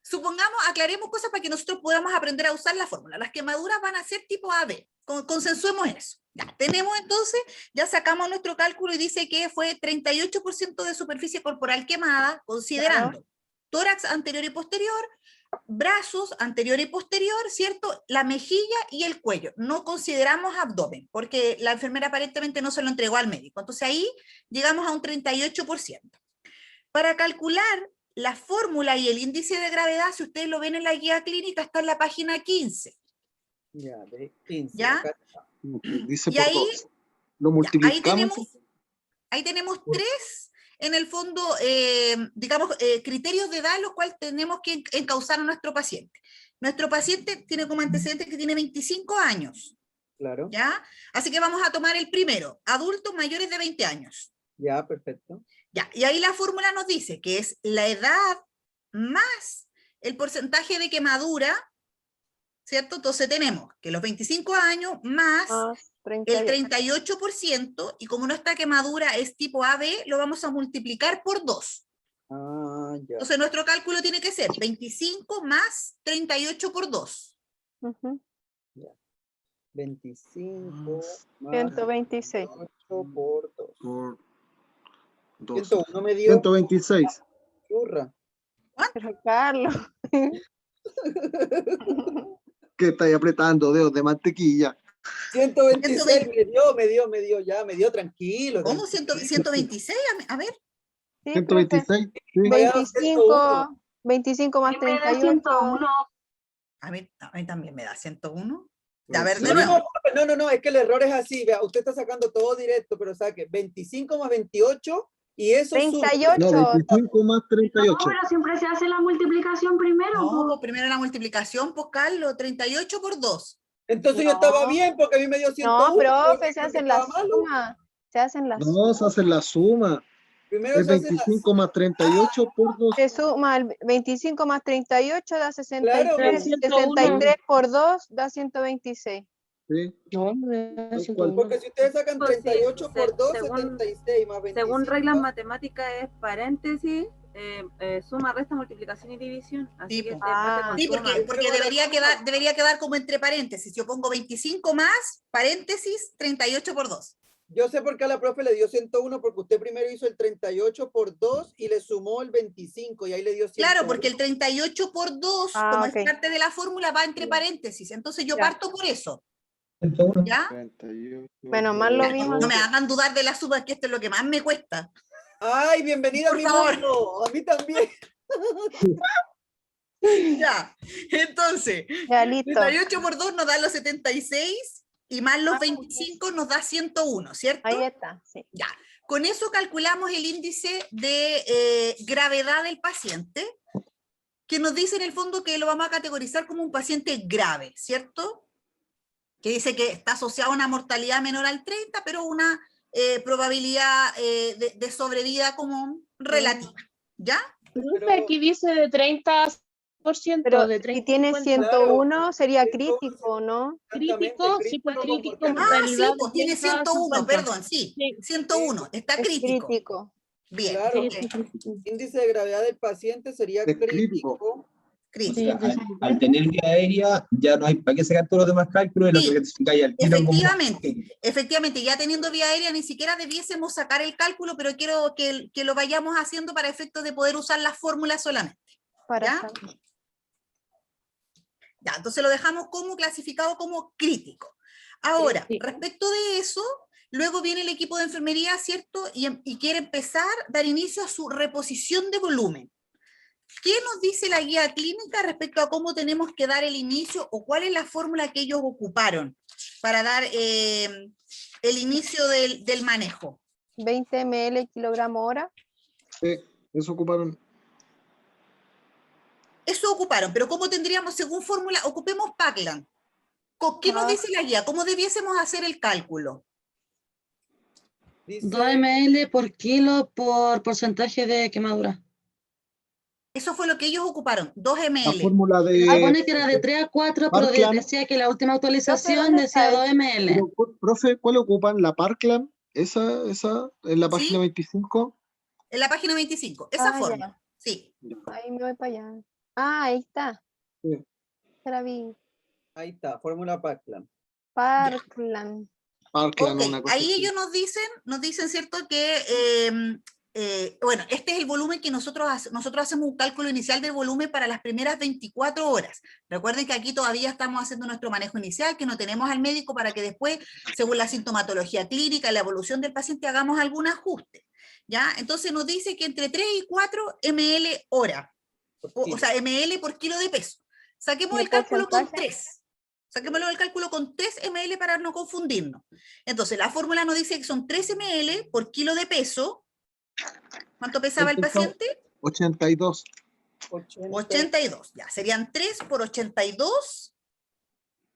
Supongamos, aclaremos cosas para que nosotros podamos aprender a usar la fórmula. Las quemaduras van a ser tipo AB. Consensuemos eso. Ya, tenemos entonces, ya sacamos nuestro cálculo y dice que fue 38% de superficie corporal quemada, considerando tórax anterior y posterior, brazos anterior y posterior, ¿cierto? La mejilla y el cuello. No consideramos abdomen, porque la enfermera aparentemente no se lo entregó al médico. Entonces ahí llegamos a un 38%. Para calcular la fórmula y el índice de gravedad, si ustedes lo ven en la guía clínica, está en la página 15. Ya, de 15. ¿Ya? Dice y por ahí, 2. Lo multiplicamos. ahí tenemos 3 en el fondo, digamos, criterios de edad en los cuales tenemos que encauzar a nuestro paciente. Nuestro paciente tiene como antecedente que tiene 25 años. Claro. ¿Ya? Así que vamos a tomar el primero, adultos mayores de 20 años. Ya, perfecto. Ya, y ahí la fórmula nos dice que es la edad más el porcentaje de quemadura, ¿cierto? Entonces tenemos que los 25 años más el 38%, y como nuestra quemadura es tipo AB, lo vamos a multiplicar por 2. Ah, ya. Entonces nuestro cálculo tiene que ser 25 más 38 por 2. 25 más 126. 8 por 2. Por 101 me dio. 126. Churra. Pero Carlos. Que estáis apretando dedos de mantequilla. 126 me dio, tranquilo. ¿Cómo? 126, a ver. Sí, 126. Sí. 25 más 38. 101. A mí también me da 101. A ver, Sí. de nuevo. No, es que el error es así. Vea, usted está sacando todo directo, pero saque 25 más 28 y eso 38. No, 25 más 38. No, pero siempre se hace la multiplicación primero. No, pues primero la multiplicación, pues Carlos, 38 por 2. Entonces yo estaba bien porque a mí me dio 101. No, profe, se porque hacen estaba las malo. sumas. Se hacen las No, se hace la suma. Primero Es se hace 25 más 38 por 2. Se suma el 25 más 38 da 63. Claro, 63 por 2 da 126. Sí. No, me da Tal 101. Porque si ustedes sacan Pues sí, 38 por 2, según- 76 más 25. Según reglas matemáticas es paréntesis, suma, resta, multiplicación y división. Así Sí, que po. después se Sí, consuma. porque debería quedar como entre paréntesis. Yo pongo 25 más, paréntesis, 38 por 2. Yo sé por qué a la profe le dio 101, porque usted primero hizo el 38 por 2 y le sumó el 25 y ahí le dio 101. Claro, porque el 38 por 2, como ok. es parte de la fórmula, va entre paréntesis. Entonces yo Ya. parto por eso. 101. ¿Ya? 38 Menos mal lo Ya, vimos. no me hagan dudar de la suma, que esto es lo que más me cuesta. Ay, bienvenida a Por mi favor. mundo. A mí también. Ya, entonces, Ya, listo. 38 por 2 nos da los 76 y más los 25 nos da 101, ¿cierto? Ahí está, sí. Ya, con eso calculamos el índice de gravedad del paciente, que nos dice en el fondo que lo vamos a categorizar como un paciente grave, ¿cierto? Que dice que está asociado a una mortalidad menor al 30, pero una probabilidad de sobrevida como relativa, ¿ya? Profe, aquí dice de 30%, Pero de si 30 tiene 101 sería 101 crítico, ¿no? crítico, sí, pues con crítico, mortalidad. Ah, sí, mortalidad pues de tiene 30 a 101, 50. perdón, sí, Sí. 101, está Es crítico. crítico. Bien, Claro, Sí, ok, sí, crítico. índice de gravedad del paciente sería Es crítico. crítico. crítico. Sí, sí, sí. Al tener vía aérea, ya no hay para qué sacar todos los demás cálculos y lo Sí, clasificáis al tiro como. Efectivamente, ya teniendo vía aérea ni siquiera debiésemos sacar el cálculo, pero quiero que lo vayamos haciendo para efectos de poder usar las fórmulas solamente. Para ¿Ya? saber. Ya, entonces lo dejamos como clasificado como crítico. Ahora, Crítico. respecto de eso, luego viene el equipo de enfermería, ¿cierto? Y quiere empezar, dar inicio a su reposición de volumen. ¿Qué nos dice la guía clínica respecto a cómo tenemos que dar el inicio o cuál es la fórmula que ellos ocuparon para dar el inicio del manejo? 20 ml kilogramo hora. Sí, eso ocuparon. Eso ocuparon, pero ¿cómo tendríamos, según fórmula, ocupemos Paclan? ¿Qué nos dice la guía? ¿Cómo debiésemos hacer el cálculo? Dice, 2 ml por kilo por porcentaje de quemadura. Eso fue lo que ellos ocuparon, 2 La ml. fórmula de. Pone que era de 3 a 4, pero Parkland. decía que la última actualización ¿dónde decía está 2 ml. Pero, profe, ¿cuál ocupan? ¿La Parkland? ¿Esa en la página Sí. 25? En la página 25, esa Ah, fórmula. ya. Sí. Ahí me voy para allá. Ah, ahí está. Sí. Ya la vi. ahí está, fórmula Paclan. Parkland. Parkland, Ok, una cosa ahí así. ellos nos dicen, ¿cierto? Que, bueno, este es el volumen que nosotros hacemos un cálculo inicial del volumen para las primeras 24 horas. Recuerden que aquí todavía estamos haciendo nuestro manejo inicial, que no tenemos al médico para que después, según la sintomatología clínica, la evolución del paciente, hagamos algún ajuste. ¿Ya? Entonces nos dice que entre 3 y 4 ml hora, o sea, ml por kilo de peso. Saquemos ¿Y el cálculo con porcentaje? 3. Saquémoslo del cálculo con 3 ml para no confundirnos. Entonces, la fórmula nos dice que son 3 ml por kilo de peso, ¿Cuánto pesaba el paciente? 82. 82, ya. Serían 3 por 82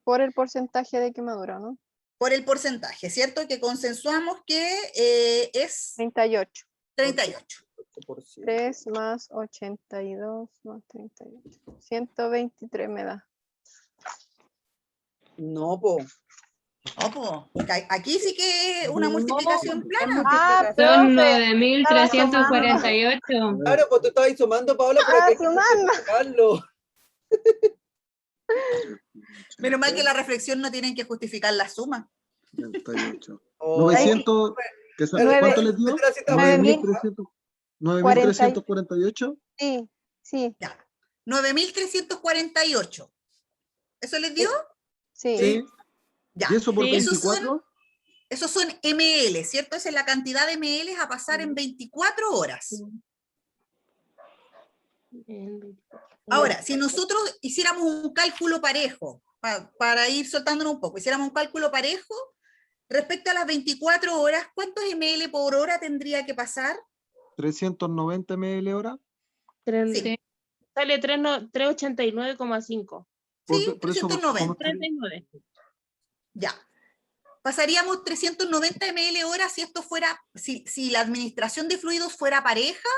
Por el porcentaje de quemadura, ¿no? por el porcentaje, ¿cierto? Que consensuamos que es 38. 38. 3 más 82 más 38. 123 me da. No, po. No, po. Aquí sí que es una multiplicación plana. Ah, Son profe, 9.348. Claro, pues tú estabas sumando, Paola, pero que hay que sumando. multiplicarlo. Menos mal que la reflexión no tienen que justificar la suma. 38. Oh. 900, ¿cuánto les dio? 9.348. Sí, sí. Ya. 9.348. ¿Eso les dio? Sí. Sí. Ya. ¿Y eso por Sí. 24? Esos son ml, ¿cierto? Esa es la cantidad de ml a pasar en 24 horas. Ahora, si nosotros hiciéramos un cálculo parejo, para ir soltándonos un poco, hiciéramos un cálculo parejo, respecto a las 24 horas, ¿cuántos ml por hora tendría que pasar? 390 ml hora. Sí. Sale 389,5. Sí, Por eso, 390. 39. Ya. Pasaríamos 390 ml hora si esto fuera, si la administración de fluidos fuera pareja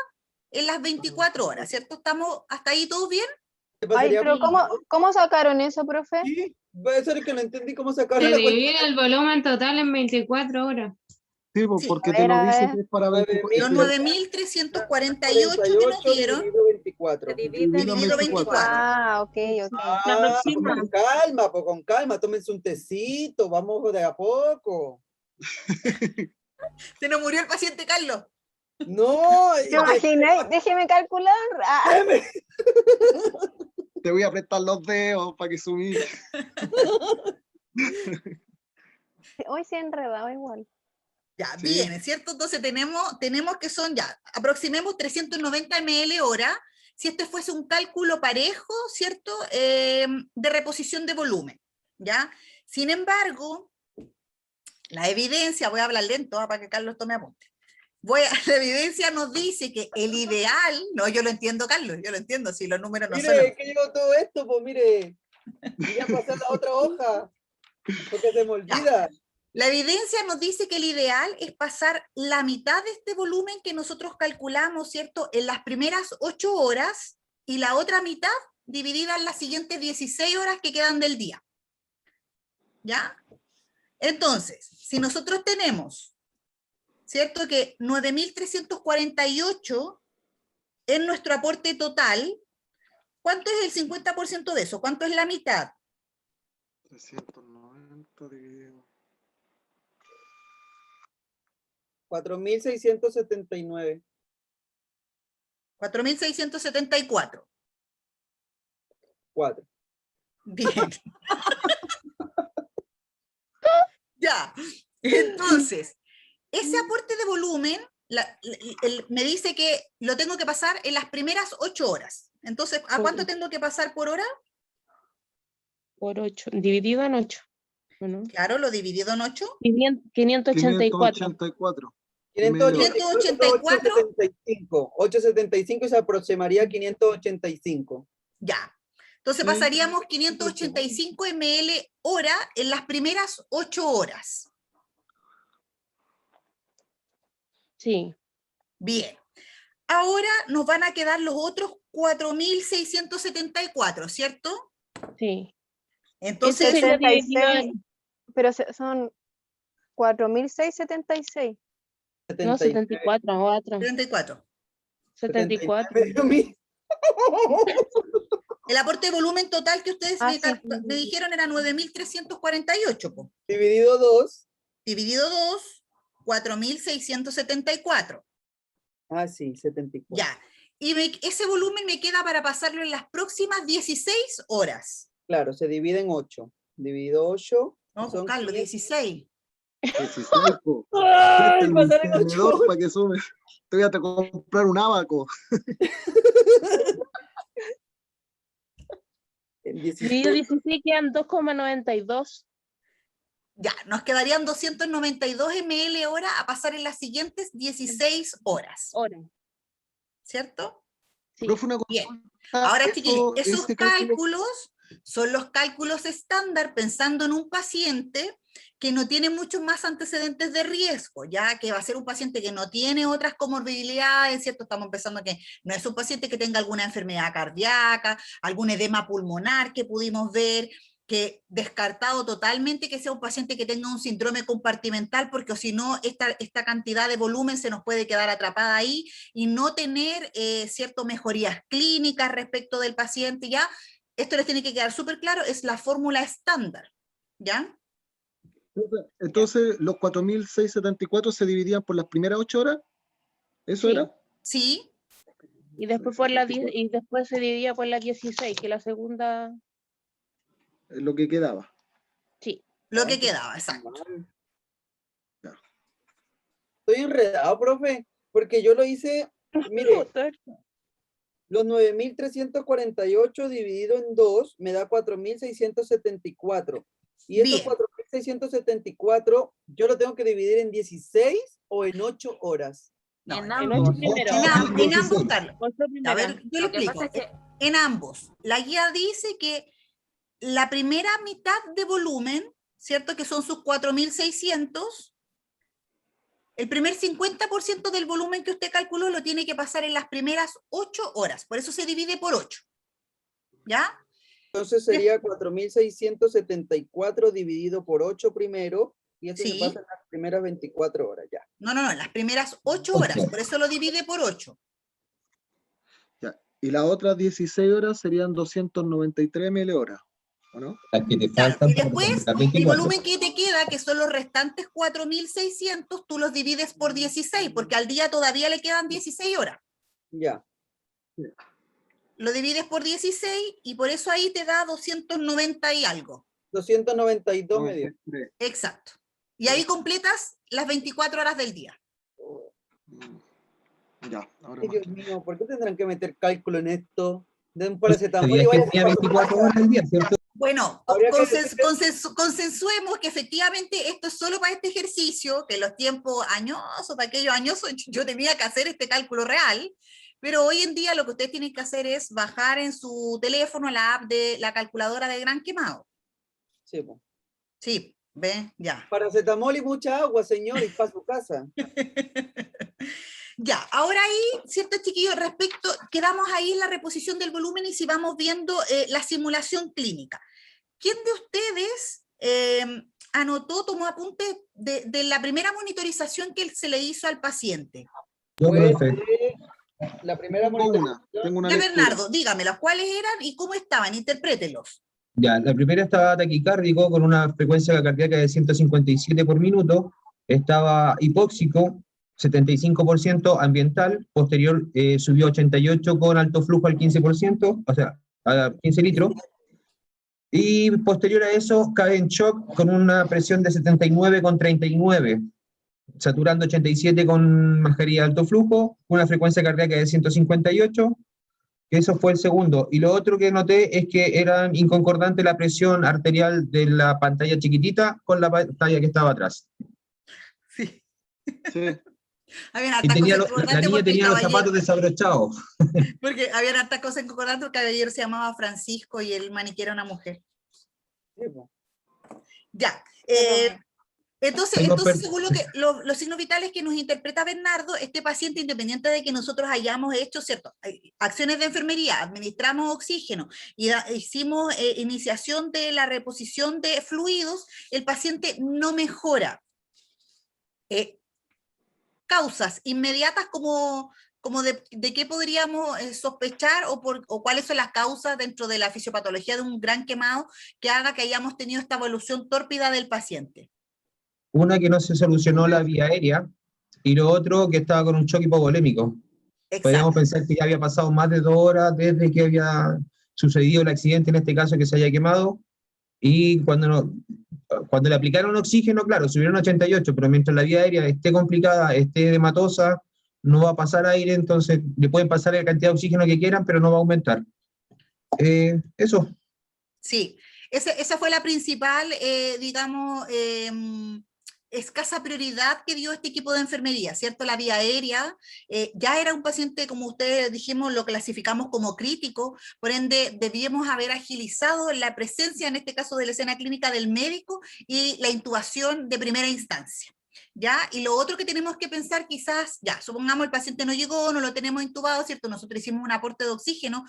en las 24 horas, ¿cierto? ¿Estamos hasta ahí todos bien? Ay, pero ¿cómo sacaron eso, profe? Sí, va a ser que no entendí cómo sacaron Se la divide el volumen total en 24 horas. Sí, pues, porque A te ver, lo a dice ver. que es para Los 24. 9.348 que nos dieron, dividido 24. dividido 24. Ah, ok, ok. Ah, con calma, pues con calma, tómense un tecito, vamos de a poco. Se nos murió el paciente Carlos. No, ¿Te imaginé? Déjeme calcular. Ah. Te voy a apretar los dedos para que subí. Hoy se ha enredado igual. Ya, Sí. bien, ¿es cierto? Entonces tenemos que son ya, aproximemos 390 ml hora, si este fuese un cálculo parejo, ¿cierto? De reposición de volumen, ¿ya? Sin embargo, la evidencia, voy a hablar lento para que Carlos tome apunte. La evidencia nos dice que el ideal, no, yo lo entiendo, Carlos, yo lo entiendo, si los números no son... Mire, que yo todo esto, pues mire, voy a pasar la otra hoja, porque se me olvida. La evidencia nos dice que el ideal es pasar la mitad de este volumen que nosotros calculamos, ¿cierto? En las primeras 8 horas y la otra mitad dividida en las siguientes 16 horas que quedan del día. ¿Ya? Entonces, si nosotros tenemos, ¿cierto? Que 9.348 es nuestro aporte total, ¿cuánto es el 50% de eso? ¿Cuánto es la mitad? 390 dividido. 4.679. 4.674. 4. Bien. Ya. Entonces, ese aporte de volumen me dice que lo tengo que pasar en las primeras 8 horas. Entonces, ¿a cuánto tengo que pasar por hora? Por 8, dividido en 8. ¿No? Claro, lo dividido en 8. 584. 584. 875 y se aproximaría a 585. Ya. Entonces pasaríamos 585 ml hora en las primeras 8 horas. Sí. Bien. Ahora nos van a quedar los otros 4.674, ¿cierto? Sí. Entonces, 76, pero son 4.676. No, 74, otra. 74. 74. El aporte de volumen total que ustedes me dijeron era 9.348. Po. Dividido 2. Dividido 2, 4.674. Ah, sí, 74. Ya. Y ese volumen me queda para pasarlo en las próximas 16 horas. Claro, se divide en 8. Dividido 8. No, son Carlos, 16. 16, po. ¡Ay! El Pasar en 8 tenedor para que sume. Te voy a comprar un abaco. Dividido 16 quedan 2,92. Ya, nos quedarían 292 ml hora a pasar en las siguientes 16 horas. ¿cierto? Sí. Profe, una Bien. consulta, Ahora, chiquillos, eso- esos ese cálculo- cálculos son los cálculos estándar pensando en un paciente que no tiene muchos más antecedentes de riesgo, ya que va a ser un paciente que no tiene otras comorbilidades, ¿cierto? Estamos pensando que no es un paciente que tenga alguna enfermedad cardíaca, algún edema pulmonar que pudimos ver, que descartado totalmente que sea un paciente que tenga un síndrome compartimental, porque si no, esta cantidad de volumen se nos puede quedar atrapada ahí y no tener ciertas mejorías clínicas respecto del paciente, ¿ya? Esto les tiene que quedar súper claro, es la fórmula estándar, ¿ya? Entonces, los 4.674 se dividían por las primeras 8 horas. ¿Eso Sí. era? Sí. Y después por la y después se dividía por la 16, que la segunda, Lo que quedaba. sí. Lo que quedaba, exacto. Estoy enredado, profe, porque yo lo hice, mire, los 9.348 dividido en 2 me da 4.674. Y esos Bien. 4.674 yo lo tengo que dividir en 16 o en 8 horas. No, En En ambos. 8 primero. en ambos, Carlos. 8 A primero. ver, yo le Lo que explico. pasa es que En ambos. La guía dice que la primera mitad de volumen, ¿cierto? Que son sus 4.600, el primer 50% del volumen que usted calculó lo tiene que pasar en las primeras 8 horas. Por eso se divide por 8. ¿Ya? Entonces sería 4.674 dividido por 8 primero, y eso se Sí. pasa en las primeras 24 horas ya. No, en las primeras 8 horas. Por eso lo divide por 8. Ya. Y las otras 16 horas serían 293 ml/hora, ¿o no? Las que te Claro, faltan y para después, completar el 24. volumen que te queda, que son los restantes 4.600, tú los divides por 16, porque al día todavía le quedan 16 horas. Ya. Lo divides por 16 y por eso ahí te da 290 y algo. 292 me dio. Exacto. Y ahí completas las 24 horas del día. Ya, ahora Ay, más Dios claro. mío, ¿por qué tendrán que meter cálculo en esto? Den un paracetamol Sabías y que váyanse tenía para su 24 casa. horas al día, ¿cierto? Bueno, Habría que decirle- consensuemos que efectivamente esto es solo para este ejercicio, que en los tiempos añosos, de aquellos añosos, yo tenía que hacer este cálculo real, pero hoy en día lo que ustedes tienen que hacer es bajar en su teléfono la app de la calculadora de Gran Quemado. Sí, po. Sí, ve, ya. Paracetamol y mucha agua, señor, y para su casa. Ya, ahora ahí, ¿cierto, chiquillos? Quedamos ahí en la reposición del volumen y si vamos viendo la simulación clínica. ¿Quién de ustedes tomó apunte de la primera monitorización que se le hizo al paciente? Yo, Pues, profe. la primera Tengo una Ya, lectura. Bernardo, dígamelos, ¿cuáles eran y cómo estaban? Interprételos. Ya, la primera estaba taquicárdico con una frecuencia cardíaca de 157 por minuto, estaba hipóxico, 75% ambiental, posterior subió 88 con alto flujo al 15%, o sea, a 15 litros, y posterior a eso cae en shock con una presión de 79,39, saturando 87 con mascarilla de alto flujo, una frecuencia cardíaca de 158, eso fue el segundo. Y lo otro que noté es que era inconcordante la presión arterial de la pantalla chiquitita con la pantalla que estaba atrás. Sí. Sí. Habían Y hartas tenía cosas la inconcordantes niña porque el tenía los caballero, zapatos desabrochados. porque habían hartas cosas inconcordantes porque el caballero se llamaba Francisco y el maniquí era una mujer. Sí, po. Ya. Entonces, Tengo según los signos vitales que nos interpreta Bernardo, este paciente, independiente de que nosotros hayamos hecho, ¿cierto?, acciones de enfermería, administramos oxígeno y hicimos iniciación de la reposición de fluidos, el paciente no mejora. Causas inmediatas como de qué podríamos sospechar o cuáles son las causas dentro de la fisiopatología de un gran quemado que haga que hayamos tenido esta evolución tórpida del paciente. Una que no se solucionó la vía aérea y lo otro que estaba con un shock hipovolémico. Podríamos pensar que ya había pasado más de 2 horas desde que había sucedido el accidente, en este caso que se haya quemado, y cuando le aplicaron oxígeno, claro, subieron 88, pero mientras la vía aérea esté complicada, esté edematosa, no va a pasar aire, entonces le pueden pasar la cantidad de oxígeno que quieran, pero no va a aumentar. Eso. Sí, esa fue la principal, digamos, escasa prioridad que dio este equipo de enfermería, ¿cierto? La vía aérea, ya era un paciente, como ustedes dijimos, lo clasificamos como crítico, por ende debíamos haber agilizado la presencia, en este caso de la escena clínica del médico y la intubación de primera instancia. ¿Ya? Y lo otro que tenemos que pensar quizás, ya, supongamos el paciente no llegó, no lo tenemos intubado, ¿cierto? Nosotros hicimos un aporte de oxígeno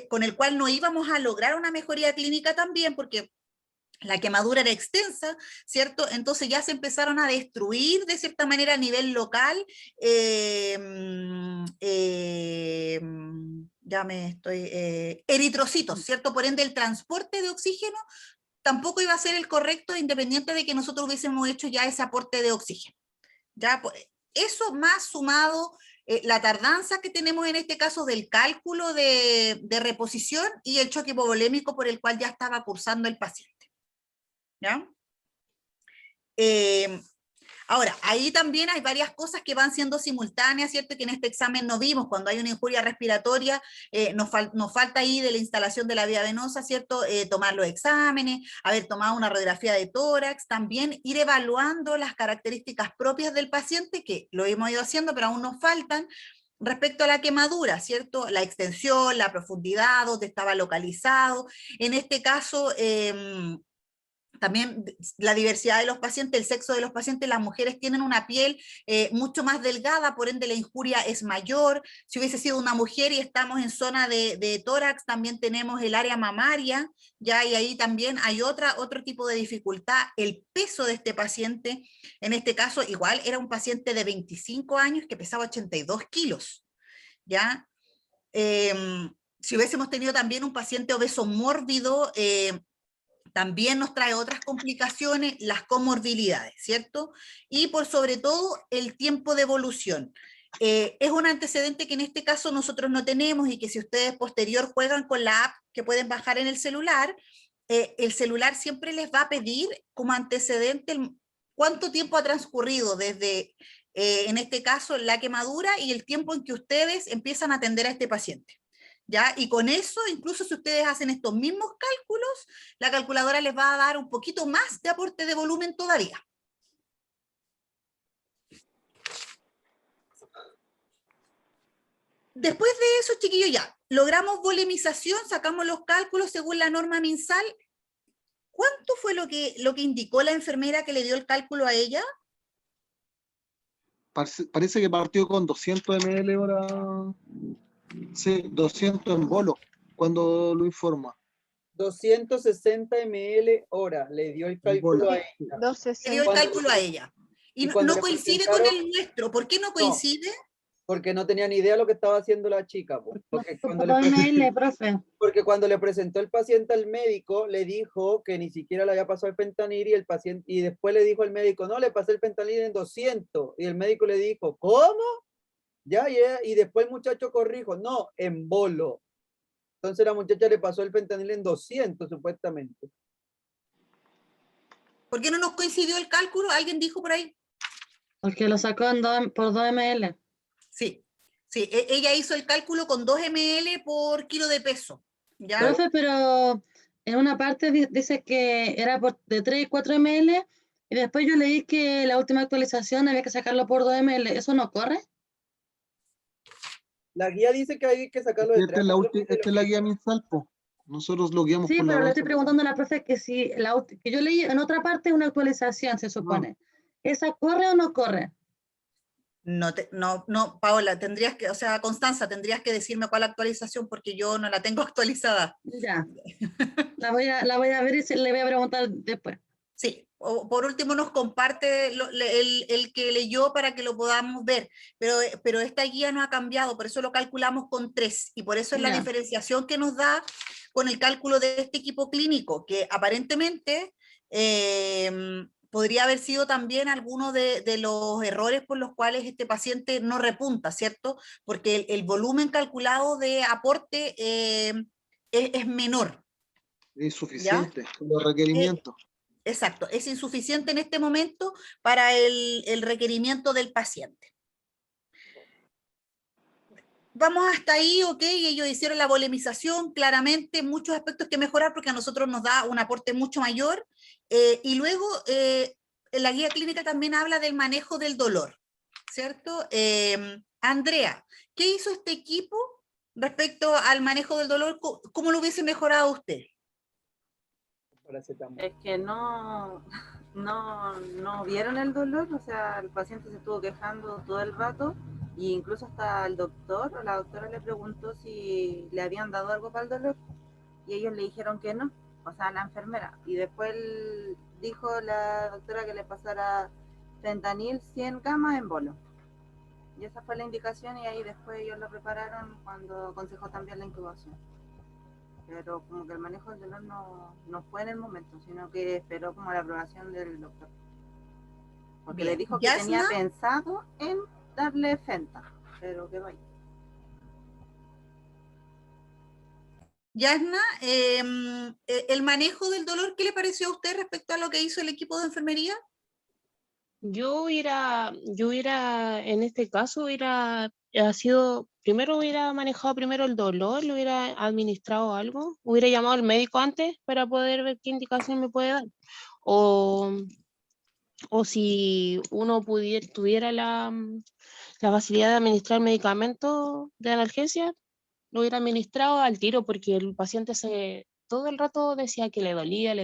con el cual no íbamos a lograr una mejoría clínica también, porque la quemadura era extensa, ¿cierto? Entonces ya se empezaron a destruir de cierta manera a nivel local, eritrocitos, ¿cierto? Por ende el transporte de oxígeno tampoco iba a ser el correcto, independiente de que nosotros hubiésemos hecho ya ese aporte de oxígeno. ¿Ya? Eso más sumado la tardanza que tenemos en este caso del cálculo de reposición y el choque hipovolémico por el cual ya estaba cursando el paciente. ¿Ya? Ahora, ahí también hay varias cosas que van siendo simultáneas, ¿cierto? Que en este examen no vimos. Cuando hay una injuria respiratoria, nos falta ahí de la instalación de la vía venosa, ¿cierto? Tomar los exámenes, haber tomado una radiografía de tórax, también ir evaluando las características propias del paciente, que lo hemos ido haciendo, pero aún nos faltan, respecto a la quemadura, ¿cierto? La extensión, la profundidad, dónde estaba localizado. En este caso, también la diversidad de los pacientes, el sexo de los pacientes, las mujeres tienen una piel mucho más delgada, por ende la injuria es mayor. Si hubiese sido una mujer y estamos en zona de tórax, también tenemos el área mamaria, ya, y ahí también hay otro tipo de dificultad. El peso de este paciente, en este caso, igual era un paciente de 25 años que pesaba 82 kilos, ¿ya? Si hubiésemos tenido también un paciente obeso mórbido, también nos trae otras complicaciones, las comorbilidades, ¿cierto? Y por sobre todo, el tiempo de evolución. Es un antecedente que en este caso nosotros no tenemos y que si ustedes posterior juegan con la app que pueden bajar en el celular siempre les va a pedir como antecedente cuánto tiempo ha transcurrido desde, en este caso, la quemadura y el tiempo en que ustedes empiezan a atender a este paciente. ¿Ya? Y con eso, incluso si ustedes hacen estos mismos cálculos, la calculadora les va a dar un poquito más de aporte de volumen todavía. Después de eso, chiquillos, ya, logramos volemización, sacamos los cálculos según la norma MinSal. ¿Cuánto fue lo que indicó la enfermera que le dio el cálculo a ella? Parece que partió con 200 ml ahora. Sí, 200 en bolo, cuando lo informa. 260 ml hora, le dio el cálculo a ella. Le dio el cálculo a ella. Y no coincide con el nuestro. ¿Por qué no coincide? Porque no tenía ni idea lo que estaba haciendo la chica. Porque cuando le presentó el paciente al médico, le dijo que ni siquiera le había pasado el fentanil y después le dijo al médico, no, le pasé el fentanil en 200. Y el médico le dijo, ¿cómo? Ya, y después el muchacho corrijo, no, en bolo. Entonces la muchacha le pasó el fentanil en 200, supuestamente. ¿Por qué no nos coincidió el cálculo? ¿Alguien dijo por ahí? Porque lo sacó por 2 ml. Sí, ella hizo el cálculo con 2 ml por kilo de peso. ¿Ya? Profe, pero en una parte dice que era de 3 y 4 ml, y después yo leí que la última actualización había que sacarlo por 2 ml. ¿Eso no corre? La guía dice que hay que sacarlo de 3. Esta es la guía MinSal, po. Nosotros lo guiamos sí, por pero la le estoy preguntando a la profe que si que yo leí en otra parte una actualización, se supone. ¿Esa corre o no corre? No, Paola, tendrías que, o sea, Constanza, tendrías que decirme cuál actualización porque yo no la tengo actualizada. Ya. La voy a ver y le voy a preguntar después. Sí, o por último nos comparte el que leyó para que lo podamos ver, pero esta guía no ha cambiado, por eso lo calculamos con 3 y por eso es la diferenciación que nos da con el cálculo de este equipo clínico, que aparentemente podría haber sido también alguno de los errores por los cuales este paciente no repunta, ¿cierto? Porque el volumen calculado de aporte es menor. Es insuficiente, los requerimientos. Exacto, es insuficiente en este momento para el requerimiento del paciente. Vamos hasta ahí, ok, ellos hicieron la volemización, claramente muchos aspectos que mejorar porque a nosotros nos da un aporte mucho mayor, y luego la guía clínica también habla del manejo del dolor, ¿cierto? Andrea, ¿qué hizo este equipo respecto al manejo del dolor? ¿Cómo lo hubiese mejorado usted? Es que no vieron el dolor, o sea, el paciente se estuvo quejando todo el rato, e incluso hasta el doctor o la doctora le preguntó si le habían dado algo para el dolor, y ellos le dijeron que no, o sea, la enfermera, y después dijo la doctora que le pasara fentanil 100 gamas en bolo, y esa fue la indicación, y ahí después ellos lo prepararon cuando aconsejó también la incubación. Pero como que el manejo del dolor no fue en el momento, sino que esperó como la aprobación del doctor. Porque Bien. le dijo que tenía pensado en darle Fenta, pero quedó ahí. Yasna, el manejo del dolor, ¿qué le pareció a usted respecto a lo que hizo el equipo de enfermería? Yo hubiera, en este caso, hubiera manejado primero el dolor, le hubiera administrado algo, hubiera llamado al médico antes para poder ver qué indicación me puede dar. O si uno tuviera la facilidad de administrar medicamentos de analgesia, lo hubiera administrado al tiro, porque el paciente todo el rato decía que le dolía.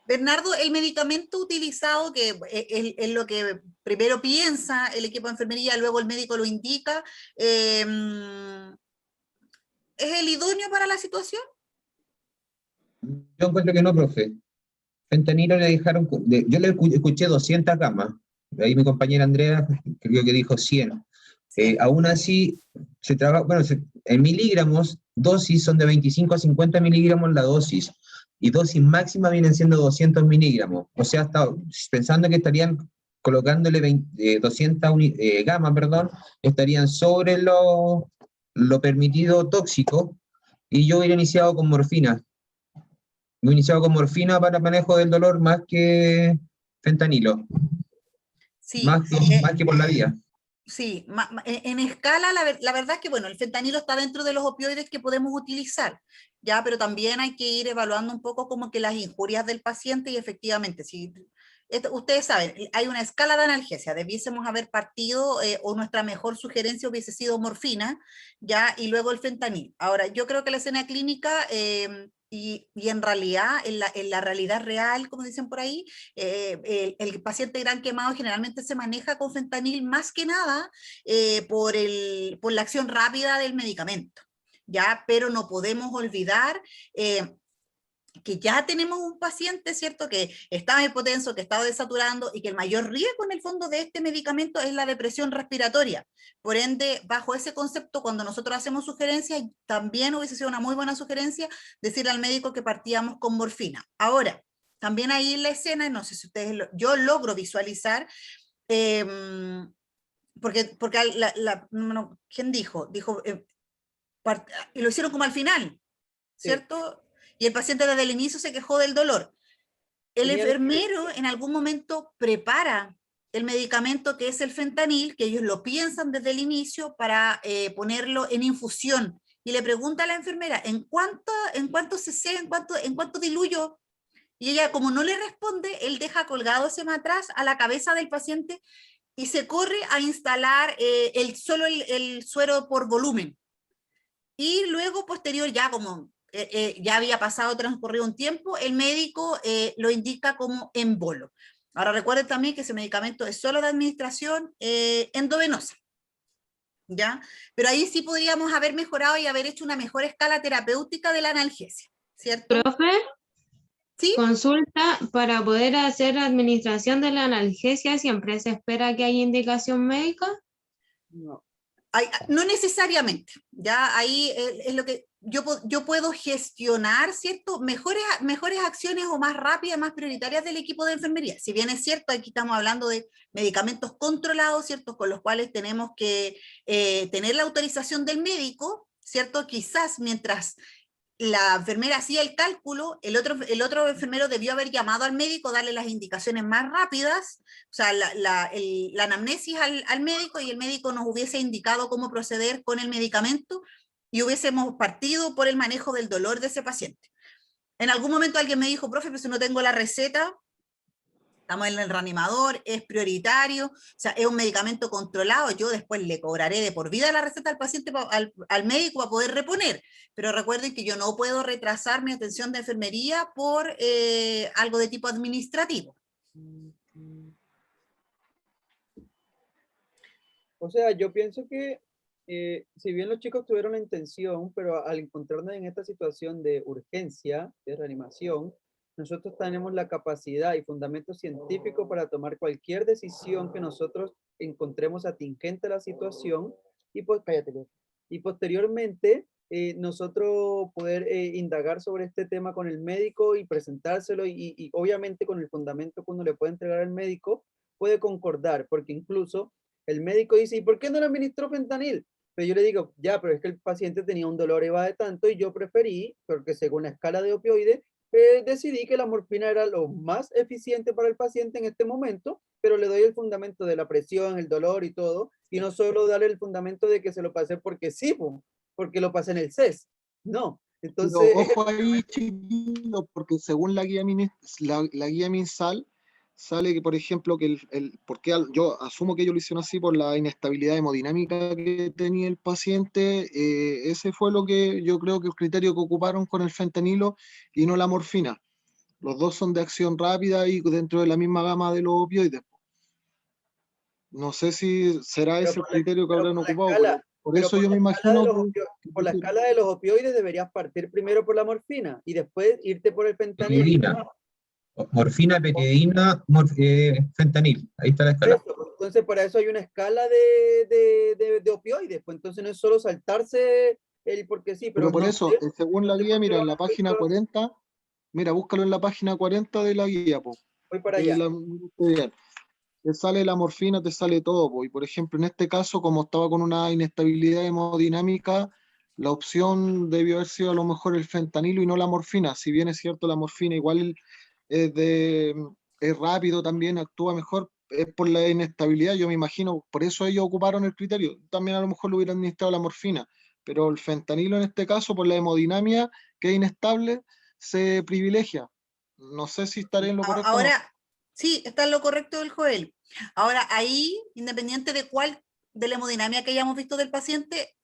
Bernardo, el medicamento utilizado, que es lo que primero piensa el equipo de enfermería, luego el médico lo indica, ¿es el idóneo para la situación? Yo encuentro que no, profe. Fentanilo le dejaron, yo le escuché 200 gamas, ahí mi compañera Andrea creo que dijo 100. Aún así, se trabaja, bueno, en miligramos, dosis son de 25 a 50 miligramos la dosis, y dosis máxima vienen siendo 200 miligramos. O sea, pensando que estarían colocándole 200 gamas, perdón, estarían sobre lo permitido tóxico, y yo hubiera iniciado con morfina. Me he iniciado con morfina para manejo del dolor más que fentanilo. Sí, más que por la vía. Sí, en escala, la verdad es que, bueno, el fentanilo está dentro de los opioides que podemos utilizar, ya, pero también hay que ir evaluando un poco como que las injurias del paciente, y efectivamente, si ustedes saben, hay una escala de analgesia, debiésemos haber partido, o nuestra mejor sugerencia hubiese sido morfina, ya, y luego el fentanil. Ahora, yo creo que la escena clínica, y en realidad, en la realidad real, como dicen por ahí, el paciente gran quemado generalmente se maneja con fentanil más que nada por la acción rápida del medicamento, ¿ya? Pero no podemos olvidar que ya tenemos un paciente, ¿cierto?, que está hipotenso, que está desaturando, y que el mayor riesgo en el fondo de este medicamento es la depresión respiratoria. Por ende, bajo ese concepto, cuando nosotros hacemos sugerencias, también hubiese sido una muy buena sugerencia decirle al médico que partíamos con morfina. Ahora, también ahí en la escena, no sé si ustedes, yo logro visualizar, porque ¿quién dijo? Dijo, y lo hicieron como al final, ¿cierto? Sí. Y el paciente desde el inicio se quejó del dolor. El enfermero en algún momento prepara el medicamento que es el fentanil, que ellos lo piensan desde el inicio para ponerlo en infusión. Y le pregunta a la enfermera, ¿en cuánto cc, en cuánto diluyo? Y ella, como no le responde, él deja colgado ese matraz a la cabeza del paciente y se corre a instalar solo el suero por volumen. Y luego, posterior, ya como ya había transcurrido un tiempo, el médico lo indica como embolo. Ahora recuerden también que ese medicamento es solo de administración endovenosa, ¿ya? Pero ahí sí podríamos haber mejorado y haber hecho una mejor escala terapéutica de la analgesia, ¿cierto? ¿Profe? ¿Sí? Consulta, para poder hacer administración de la analgesia, ¿siempre se espera que haya indicación médica? No. No necesariamente, ya ahí es lo que yo puedo gestionar, ¿cierto? Mejores acciones o más rápidas, más prioritarias del equipo de enfermería. Si bien es cierto, aquí estamos hablando de medicamentos controlados, ¿cierto? Con los cuales tenemos que tener la autorización del médico, ¿cierto? Quizás mientras la enfermera hacía el cálculo, el otro enfermero debió haber llamado al médico, darle las indicaciones más rápidas, o sea, la anamnesis al médico, y el médico nos hubiese indicado cómo proceder con el medicamento y hubiésemos partido por el manejo del dolor de ese paciente. En algún momento alguien me dijo, profe, pero si no tengo la receta, estamos en el reanimador, es prioritario, o sea, es un medicamento controlado, yo después le cobraré de por vida la receta al paciente, al médico para poder reponer, pero recuerden que yo no puedo retrasar mi atención de enfermería por algo de tipo administrativo. O sea, yo pienso que si bien los chicos tuvieron la intención, pero al encontrarnos en esta situación de urgencia, de reanimación, nosotros tenemos la capacidad y fundamento científico para tomar cualquier decisión que nosotros encontremos atingente a la situación y pues, cállate, y posteriormente nosotros poder indagar sobre este tema con el médico y presentárselo y obviamente con el fundamento que uno le puede entregar al médico, puede concordar, porque incluso el médico dice, ¿y por qué no le administró fentanil? Pero yo le digo, ya, pero es que el paciente tenía un dolor EVA de tanto y yo preferí, porque según la escala de opioides, decidí que la morfina era lo más eficiente para el paciente en este momento, pero le doy el fundamento de la presión, el dolor y todo, y no solo darle el fundamento de que se lo pasé porque sí, porque lo pasé en el CES. No, entonces... Pero ojo ahí, chiquillo, porque según la guía, la guía MinSal, sale que, por ejemplo, que porque yo asumo que ellos lo hicieron así por la inestabilidad hemodinámica que tenía el paciente, ese fue lo que yo creo que el criterio que ocuparon con el fentanilo y no la morfina. Los dos son de acción rápida y dentro de la misma gama de los opioides. No sé si será ese el criterio que habrán ocupado, por eso yo me imagino por la escala de los opioides deberías partir primero por la morfina y después irte por el fentanilo. Petidina. Morfina, petidina, fentanil. Ahí está la escala. Entonces, para eso hay una escala de opioides. Pues entonces no es solo saltarse el porque sí. Pero por no eso, según la guía, mira, en la página 40, mira, búscalo en la página 40 de la guía, po. Voy para allá. Te sale la morfina, te sale todo, po. Y por ejemplo, en este caso, como estaba con una inestabilidad hemodinámica, la opción debió haber sido a lo mejor el fentanilo y no la morfina. Si bien es cierto, la morfina igual es rápido también, actúa mejor, es por la inestabilidad, yo me imagino, por eso ellos ocuparon el criterio. También a lo mejor lo hubieran administrado la morfina, pero el fentanilo en este caso, por la hemodinamia, que es inestable, se privilegia. No sé si estaré en lo correcto. Ahora, sí, está en lo correcto el Joel. Ahora, ahí, independiente de cuál, de la hemodinamia que hayamos visto del paciente,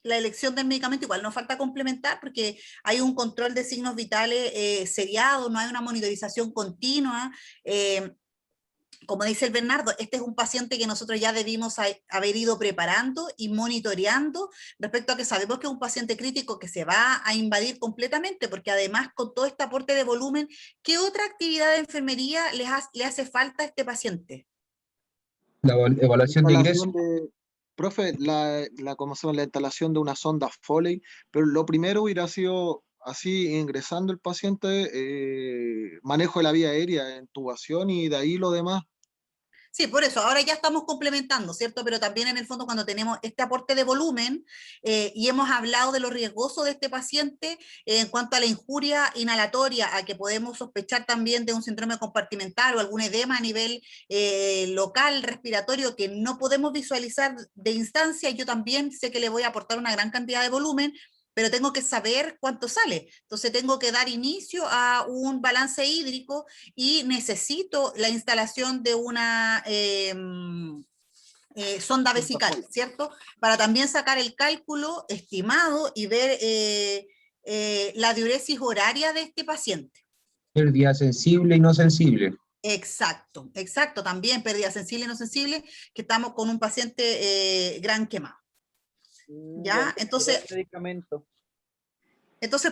la elección del medicamento igual nos falta complementar porque hay un control de signos vitales seriado, no hay una monitorización continua. Como dice el Bernardo, este es un paciente que nosotros ya debimos haber ido preparando y monitoreando respecto a que sabemos que es un paciente crítico que se va a invadir completamente, porque además con todo este aporte de volumen, ¿qué otra actividad de enfermería le hace falta a este paciente? La evaluación de ingreso. Profe, ¿cómo se llama? La instalación de una sonda Foley, pero lo primero hubiera sido así, ingresando el paciente, manejo de la vía aérea, intubación y de ahí lo demás. Sí, por eso, ahora ya estamos complementando, ¿cierto? Pero también en el fondo cuando tenemos este aporte de volumen y hemos hablado de lo riesgoso de este paciente en cuanto a la injuria inhalatoria, a que podemos sospechar también de un síndrome compartimental o algún edema a nivel local, respiratorio, que no podemos visualizar de instancia, yo también sé que le voy a aportar una gran cantidad de volumen, pero tengo que saber cuánto sale. Entonces tengo que dar inicio a un balance hídrico y necesito la instalación de una sonda vesical, ¿cierto? Para también sacar el cálculo estimado y ver la diuresis horaria de este paciente. Pérdida sensible y no sensible. Exacto, exacto, también pérdida sensible y no sensible, que estamos con un paciente gran quemado. ¿Ya? Entonces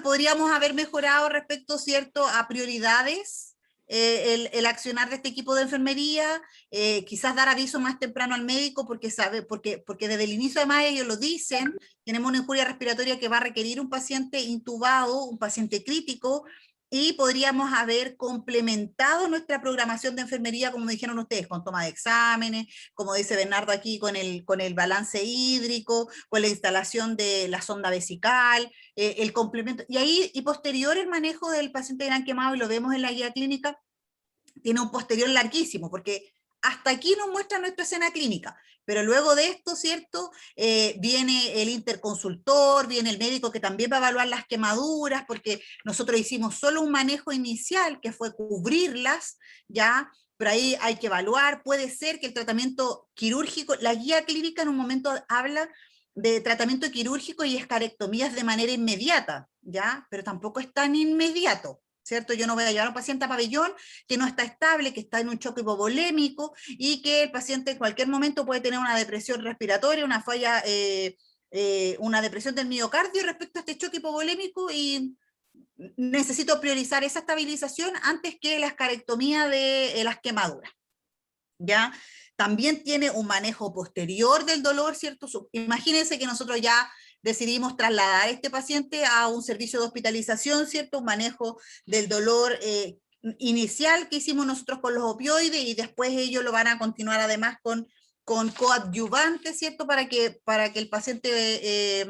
podríamos haber mejorado respecto, ¿cierto?, a prioridades, el accionar de este equipo de enfermería, quizás dar aviso más temprano al médico porque desde el inicio además ellos lo dicen, tenemos una injuria respiratoria que va a requerir un paciente intubado, un paciente crítico, y podríamos haber complementado nuestra programación de enfermería, como dijeron ustedes, con toma de exámenes, como dice Bernardo aquí, con el balance hídrico, con la instalación de la sonda vesical, el complemento, y posterior el manejo del paciente gran quemado, y lo vemos en la guía clínica, tiene un posterior larguísimo, porque hasta aquí nos muestra nuestra escena clínica, pero luego de esto, ¿cierto? Viene el interconsultor, viene el médico que también va a evaluar las quemaduras, porque nosotros hicimos solo un manejo inicial, que fue cubrirlas, ¿ya? Pero ahí hay que evaluar, puede ser que el tratamiento quirúrgico, la guía clínica en un momento habla de tratamiento quirúrgico y escarectomías de manera inmediata, ¿ya? Pero tampoco es tan inmediato, ¿cierto? Yo no voy a llevar a un paciente a pabellón que no está estable, que está en un choque hipovolémico y que el paciente en cualquier momento puede tener una depresión respiratoria, una falla, una depresión del miocardio respecto a este choque hipovolémico, y necesito priorizar esa estabilización antes que la escarectomía de las quemaduras, ¿ya? También tiene un manejo posterior del dolor, ¿cierto? Imagínense que nosotros ya decidimos trasladar a este paciente a un servicio de hospitalización, ¿cierto? Un manejo del dolor inicial que hicimos nosotros con los opioides, y después ellos lo van a continuar además con coadyuvantes, ¿cierto? Para que el paciente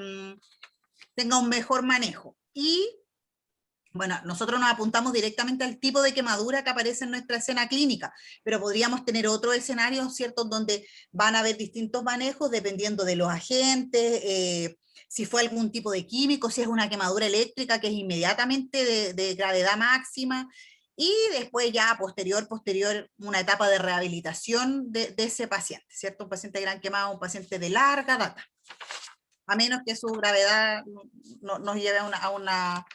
tenga un mejor manejo. Y bueno, nosotros nos apuntamos directamente al tipo de quemadura que aparece en nuestra escena clínica, pero podríamos tener otros escenarios, ¿cierto?, donde van a haber distintos manejos dependiendo de los agentes, si fue algún tipo de químico, si es una quemadura eléctrica que es inmediatamente de gravedad máxima, y después ya posterior, una etapa de rehabilitación de ese paciente, ¿cierto? Un paciente gran quemado, un paciente de larga data, a menos que su gravedad nos lleve a una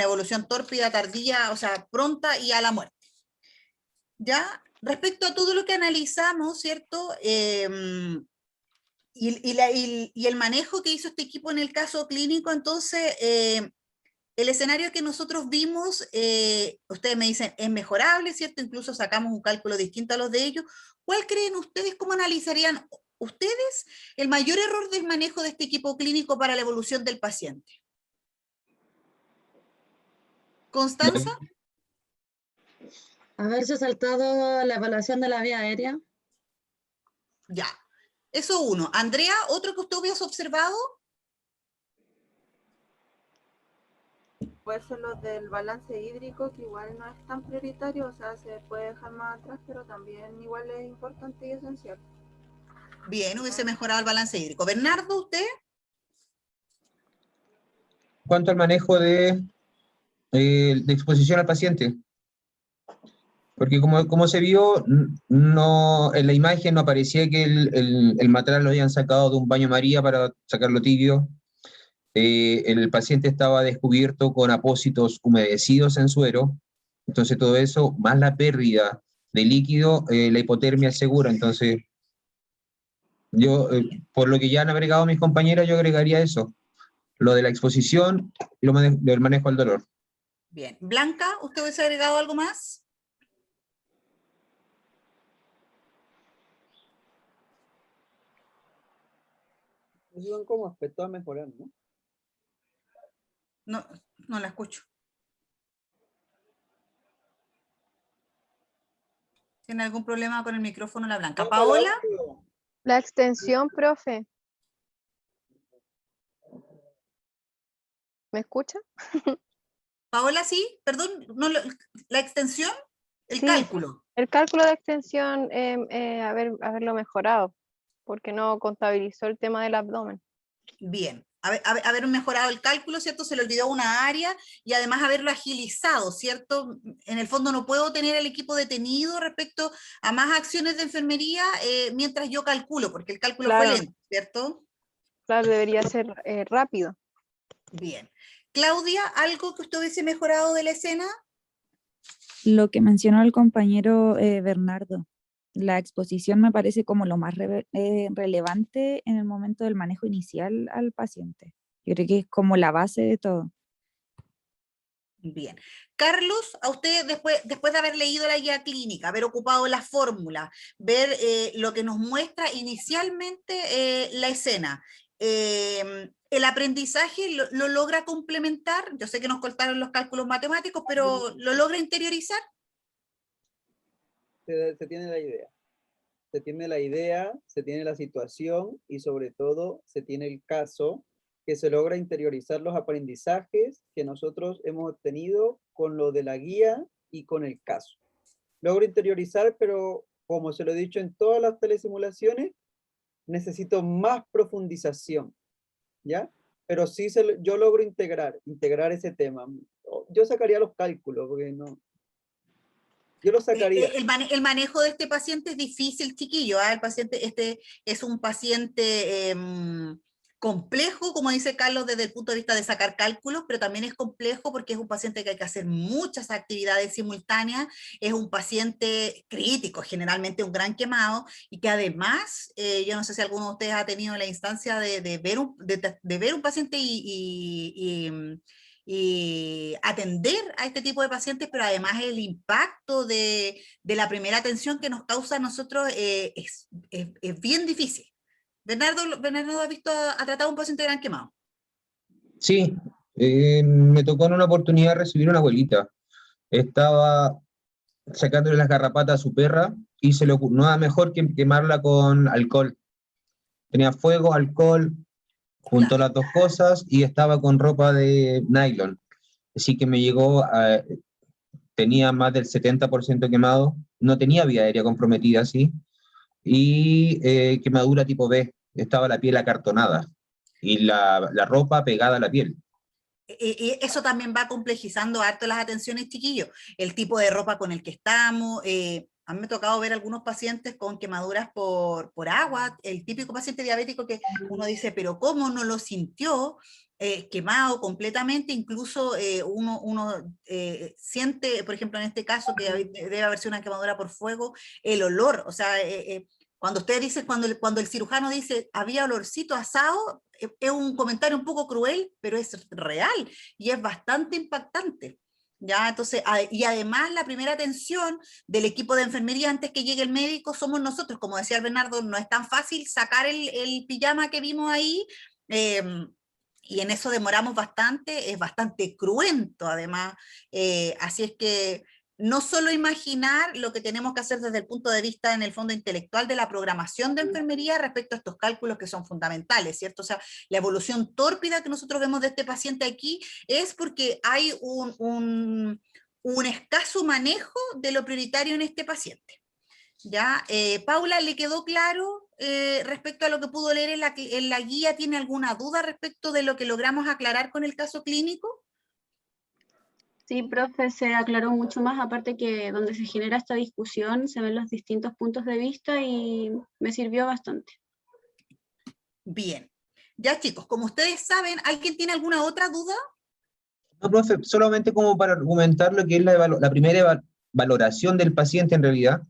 evolución tórpida, tardía, o sea, pronta y a la muerte. ¿Ya? Respecto a todo lo que analizamos, ¿cierto? Y el manejo que hizo este equipo en el caso clínico, entonces, el escenario que nosotros vimos, ustedes me dicen, es mejorable, ¿cierto? Incluso sacamos un cálculo distinto a los de ellos. ¿Cuál creen ustedes, cómo analizarían ustedes el mayor error del manejo de este equipo clínico para la evolución del paciente? ¿Constanza? Haberse saltado la evaluación de la vía aérea. Ya, eso uno. Andrea, ¿otro que usted hubiese observado? Puede ser lo del balance hídrico, que igual no es tan prioritario, o sea, se puede dejar más atrás, pero también igual es importante y esencial. Bien, hubiese mejorado el balance hídrico. Bernardo, ¿usted? En cuanto al manejo de exposición al paciente, porque como se vio, no, en la imagen no aparecía que el material lo habían sacado de un baño María para sacarlo tibio. El paciente estaba descubierto con apósitos humedecidos en suero, entonces todo eso, más la pérdida de líquido, la hipotermia es segura. Entonces yo, por lo que ya han agregado mis compañeras, yo agregaría eso, lo de la exposición y del manejo del dolor. Bien. Blanca, ¿usted hubiese agregado algo más? Esos son como aspectos a mejorar, ¿no? No la escucho. ¿Tiene algún problema con el micrófono la Blanca? ¿Paola? La extensión, profe. ¿Me escucha? Paola, sí, perdón, no, la extensión, el Sí, cálculo. el cálculo de extensión, haberlo mejorado, porque no contabilizó el tema del abdomen. Bien, haber mejorado el cálculo, ¿cierto? Se le olvidó una área, y además haberlo agilizado, ¿cierto? En el fondo no puedo tener el equipo detenido respecto a más acciones de enfermería mientras yo calculo, porque el cálculo fue lento, ¿cierto? Claro, debería ser rápido. Bien. Claudia, ¿algo que usted hubiese mejorado de la escena? Lo que mencionó el compañero Bernardo, la exposición me parece como lo más relevante en el momento del manejo inicial al paciente. Yo creo que es como la base de todo. Bien. Carlos, a usted después de haber leído la guía clínica, haber ocupado la fórmula, ver lo que nos muestra inicialmente la escena, ¿el aprendizaje lo logra complementar? Yo sé que nos cortaron los cálculos matemáticos, pero ¿lo logra interiorizar? Se tiene la idea. Se tiene la idea, se tiene la situación y sobre todo se tiene el caso, que se logra interiorizar los aprendizajes que nosotros hemos obtenido con lo de la guía y con el caso. Logro interiorizar, pero como se lo he dicho en todas las telesimulaciones, necesito más profundización, ¿ya? Pero sí yo logro integrar ese tema. Yo sacaría los cálculos, porque no... Yo lo sacaría. El manejo de este paciente es difícil, chiquillo. El paciente, este es un paciente complejo, como dice Carlos, desde el punto de vista de sacar cálculos, pero también es complejo porque es un paciente que hay que hacer muchas actividades simultáneas, es un paciente crítico, generalmente un gran quemado, y que además, yo no sé si alguno de ustedes ha tenido la instancia de ver un paciente y atender a este tipo de pacientes, pero además el impacto de la primera atención que nos causa a nosotros es bien difícil. Bernardo ha tratado a un paciente gran quemado. Sí, me tocó en una oportunidad recibir una abuelita. Estaba sacándole las garrapatas a su perra y se le ocurrió nada mejor que quemarla con alcohol. Tenía fuego, alcohol, juntó las dos cosas y estaba con ropa de nylon. Así que me llegó, tenía más del 70% quemado, no tenía vía aérea comprometida, sí, y quemadura tipo B, estaba la piel acartonada y la ropa pegada a la piel. Y eso también va complejizando harto las atenciones, chiquillos, el tipo de ropa con el que estamos. A mí me ha tocado ver algunos pacientes con quemaduras por agua, el típico paciente diabético que uno dice, pero ¿cómo no lo sintió? Quemado completamente, incluso uno siente, por ejemplo, en este caso, que debe haber sido una quemadura por fuego, el olor, o sea, cuando usted dice, cuando el cirujano dice, había olorcito asado, es un comentario un poco cruel, pero es real, y es bastante impactante. ¿Ya? Entonces, y además la primera atención del equipo de enfermería antes que llegue el médico somos nosotros, como decía Bernardo, no es tan fácil sacar el pijama que vimos ahí, y en eso demoramos bastante, es bastante cruento además, así es que no solo imaginar lo que tenemos que hacer desde el punto de vista en el fondo intelectual de la programación de enfermería respecto a estos cálculos que son fundamentales, ¿cierto? O sea, la evolución tórpida que nosotros vemos de este paciente aquí es porque hay un escaso manejo de lo prioritario en este paciente. ¿Ya? Paula, ¿le quedó claro respecto a lo que pudo leer en la guía? ¿Tiene alguna duda respecto de lo que logramos aclarar con el caso clínico? Sí, profe, se aclaró mucho más, aparte que donde se genera esta discusión se ven los distintos puntos de vista y me sirvió bastante. Bien. Ya chicos, como ustedes saben, ¿alguien tiene alguna otra duda? No, profe, solamente como para argumentar lo que es la primera valoración del paciente en realidad,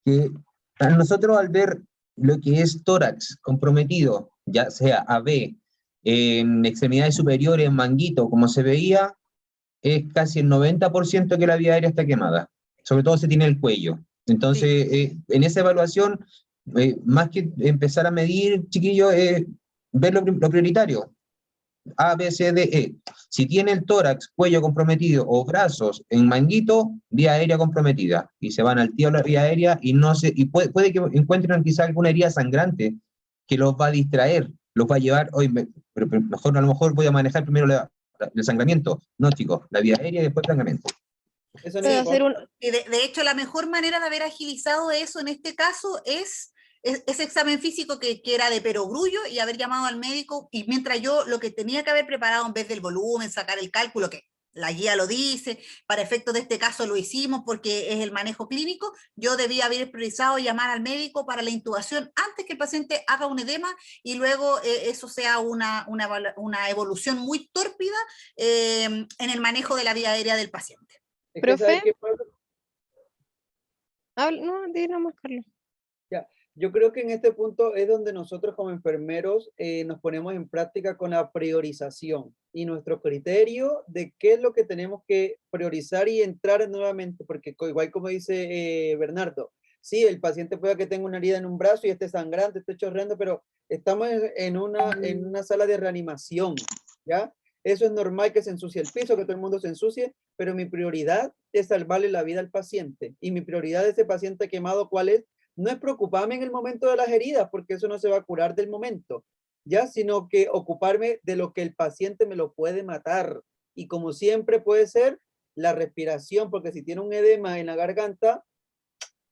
que a nosotros al ver lo que es tórax comprometido, ya sea AB, en extremidades superiores, en manguito, como se veía, es casi el 90% que la vía aérea está quemada, sobre todo se tiene el cuello. Entonces, en esa evaluación, más que empezar a medir, chiquillos, ver lo prioritario, A, B, C, D, E. Si tiene el tórax, cuello comprometido o brazos en manguito, vía aérea comprometida, y se van al tiro a la vía aérea y, puede que encuentren quizá alguna herida sangrante que los va a distraer, los va a llevar, pero mejor, a lo mejor voy a manejar primero el sangramiento. No, chicos, la vía aérea y después el sangramiento. Eso no de hecho, la mejor manera de haber agilizado eso en este caso es ese examen físico que era de perogrullo y haber llamado al médico, y mientras yo lo que tenía que haber preparado en vez del volumen, sacar el cálculo, que la guía lo dice, para efectos de este caso lo hicimos porque es el manejo clínico, yo debía haber priorizado llamar al médico para la intubación antes que el paciente haga un edema y luego eso sea una evolución muy tórpida en el manejo de la vía aérea del paciente. ¿Profe? No, di nomás, Carlos. Ya. Yo creo que en este punto es donde nosotros como enfermeros nos ponemos en práctica con la priorización y nuestro criterio de qué es lo que tenemos que priorizar y entrar nuevamente, porque igual como dice Bernardo, sí, el paciente puede que tenga una herida en un brazo y esté sangrante, esté chorreando, pero estamos en una sala de reanimación, ¿ya? Eso es normal que se ensucie el piso, que todo el mundo se ensucie, pero mi prioridad es salvarle la vida al paciente. Y mi prioridad de ese paciente quemado, ¿cuál es? No es preocuparme en el momento de las heridas, porque eso no se va a curar del momento, ¿ya? Sino que ocuparme de lo que el paciente me lo puede matar. Y como siempre puede ser la respiración, porque si tiene un edema en la garganta,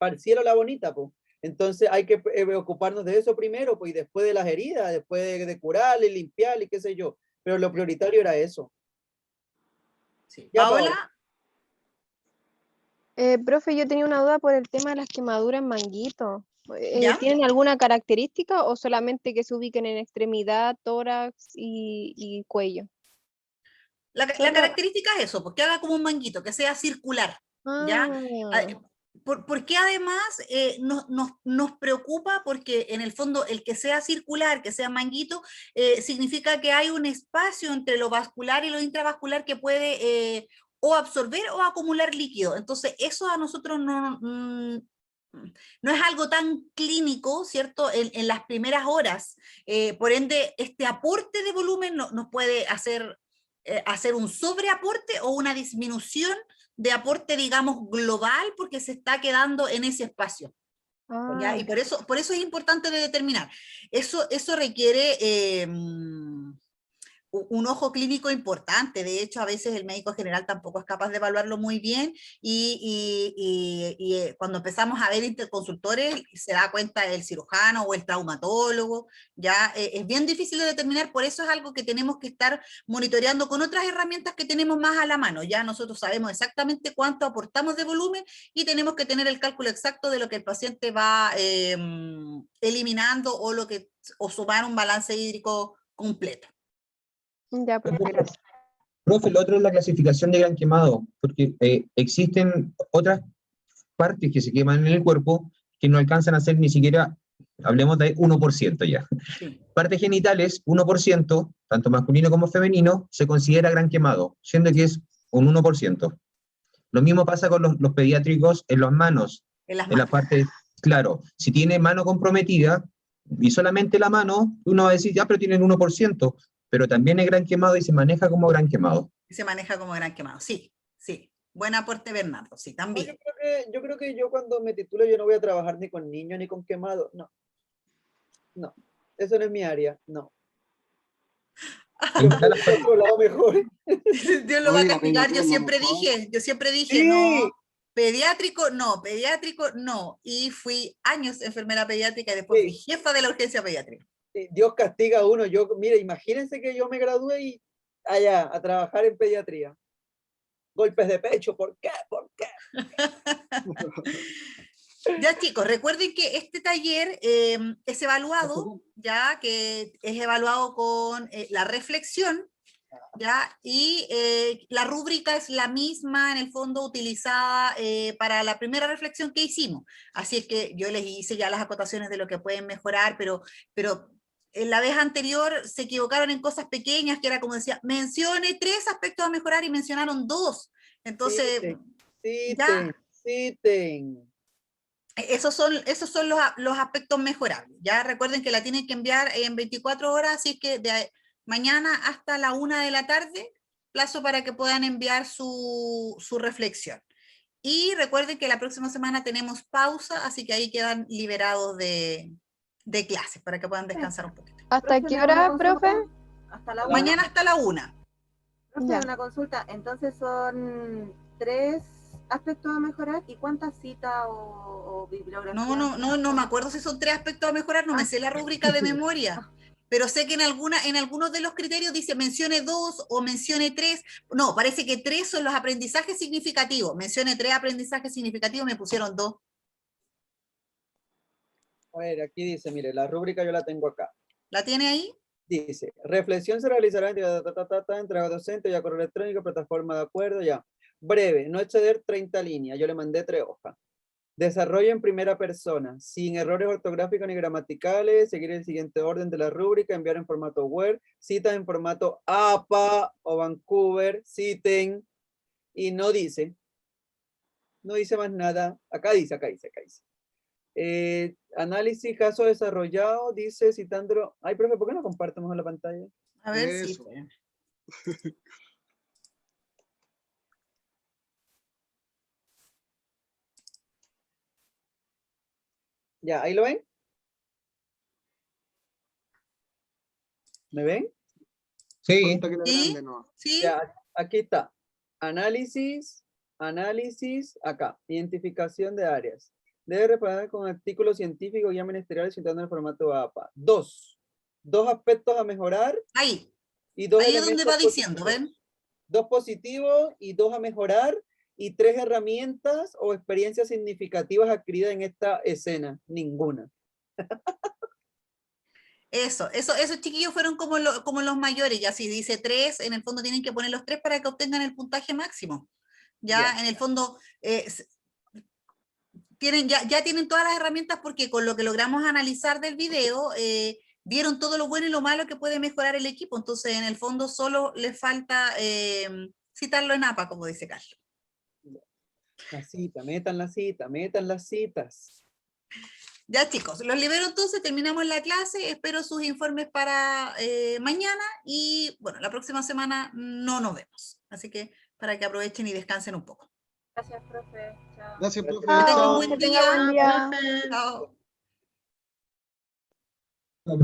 para el cielo la bonita, pues. Entonces hay que ocuparnos de eso primero, pues, y después de las heridas, después de curarle, limpiarle, qué sé yo. Pero lo prioritario era eso. Sí. Ya, Paola. Profe, yo tenía una duda por el tema de las quemaduras en manguito. ¿Ya? ¿Tienen alguna característica o solamente que se ubiquen en extremidad, tórax y cuello? La característica es eso, porque haga como un manguito, que sea circular, ¿ya? Ah. Porque además nos preocupa porque en el fondo el que sea circular, que sea manguito, significa que hay un espacio entre lo vascular y lo intravascular que puede o absorber o acumular líquido. Entonces eso a nosotros no es algo tan clínico, ¿cierto? En las primeras horas. Por ende, este aporte de volumen nos puede hacer un sobreaporte o una disminución de aporte, digamos, global, porque se está quedando en ese espacio. ¿Ya? Y por eso es importante de determinar. Eso requiere un ojo clínico importante. De hecho, a veces el médico general tampoco es capaz de evaluarlo muy bien y cuando empezamos a ver interconsultores se da cuenta el cirujano o el traumatólogo. Ya es bien difícil de determinar, por eso es algo que tenemos que estar monitoreando con otras herramientas que tenemos más a la mano. Ya nosotros sabemos exactamente cuánto aportamos de volumen y tenemos que tener el cálculo exacto de lo que el paciente va eliminando o sumar un balance hídrico completo. Ya, profe, gracias. Profe, lo otro es la clasificación de gran quemado, porque existen otras partes que se queman en el cuerpo que no alcanzan a ser ni siquiera, hablemos de 1% ya. Sí. Partes genitales, 1%, tanto masculino como femenino, se considera gran quemado, siendo que es un 1%. Lo mismo pasa con los pediátricos en las manos. En las manos. La parte, claro, si tiene mano comprometida y solamente la mano, uno va a decir, ya, pero tienen 1%, pero también es gran quemado y se maneja como gran quemado. Se maneja como gran quemado, sí, sí. Buen aporte, Bernardo, sí, también. No, yo creo que yo cuando me titulo yo no voy a trabajar ni con niños ni con quemados, no. No, eso no es mi área, no. Otro lado mejor. Dios lo va a castigar, yo siempre dije, sí. no, pediátrico, no. Y fui años enfermera pediátrica y después fui jefa de la urgencia pediátrica. Dios castiga a uno. Mire, imagínense que yo me gradué y allá a trabajar en pediatría. Golpes de pecho, ¿por qué? ¿Por qué? Ya, chicos, recuerden que este taller es evaluado, ya que es evaluado con la reflexión, ya, y la rúbrica es la misma en el fondo utilizada para la primera reflexión que hicimos. Así es que yo les hice ya las acotaciones de lo que pueden mejorar, pero en la vez anterior se equivocaron en cosas pequeñas, que era como decía, mencione 3 aspectos a mejorar y mencionaron 2. Entonces, esos son los aspectos mejorables. Ya recuerden que la tienen que enviar en 24 horas, así que de mañana hasta la 1 de la tarde, plazo para que puedan enviar su reflexión. Y recuerden que la próxima semana tenemos pausa, así que ahí quedan liberados de clases para que puedan descansar un poquito. ¿Hasta qué hora, profe? Hasta la 1. Mañana hasta la 1. Profe, una consulta. Entonces son 3 aspectos a mejorar y cuántas citas o bibliografías. No me acuerdo si son 3 aspectos a mejorar, no me sé la rúbrica de memoria. Pero sé que en algunos de los criterios dice mencione 2 o mencione 3. No, parece que 3 son los aprendizajes significativos. Mencione 3 aprendizajes significativos, me pusieron 2. A ver, aquí dice, mire, la rúbrica yo la tengo acá. ¿La tiene ahí? Dice, reflexión se realizará entre docente, ya correo electrónico, plataforma de acuerdo, ya. Breve, no exceder 30 líneas. Yo le mandé 3 hojas. Desarrollo en primera persona, sin errores ortográficos ni gramaticales, seguir el siguiente orden de la rúbrica, enviar en formato Word, citas en formato APA o Vancouver, citen, y no dice más nada. Acá dice. Análisis, caso desarrollado, dice citándolo. Ay, profe, ¿por qué no compartimos en la pantalla? A ver si. Ya, ¿ahí lo ven? ¿Me ven? Sí. Sí. Ya, aquí está. Análisis, acá. Identificación de áreas. Debe responder con artículos científicos, guía ministerial citando en el formato APA. Dos aspectos a mejorar. Ahí. Y dos Ahí es donde va diciendo, positivos. ¿ven? 2 positivos y 2 a mejorar. Y 3 herramientas o experiencias significativas adquiridas en esta escena. Ninguna. Esos chiquillos fueron como los mayores, ya si dice 3, en el fondo tienen que poner los 3 para que obtengan el puntaje máximo. Ya. En el fondo ya tienen todas las herramientas porque con lo que logramos analizar del video, vieron todo lo bueno y lo malo que puede mejorar el equipo, entonces en el fondo solo les falta citarlo en APA, como dice Carlos. La cita, metan las citas. Ya chicos, los libero entonces, terminamos la clase, espero sus informes para mañana y bueno, la próxima semana no nos vemos, así que para que aprovechen y descansen un poco. Gracias, profe. Chao. Gracias, profe. Que tengan Chao. un buen Que tenga buen día. Chao.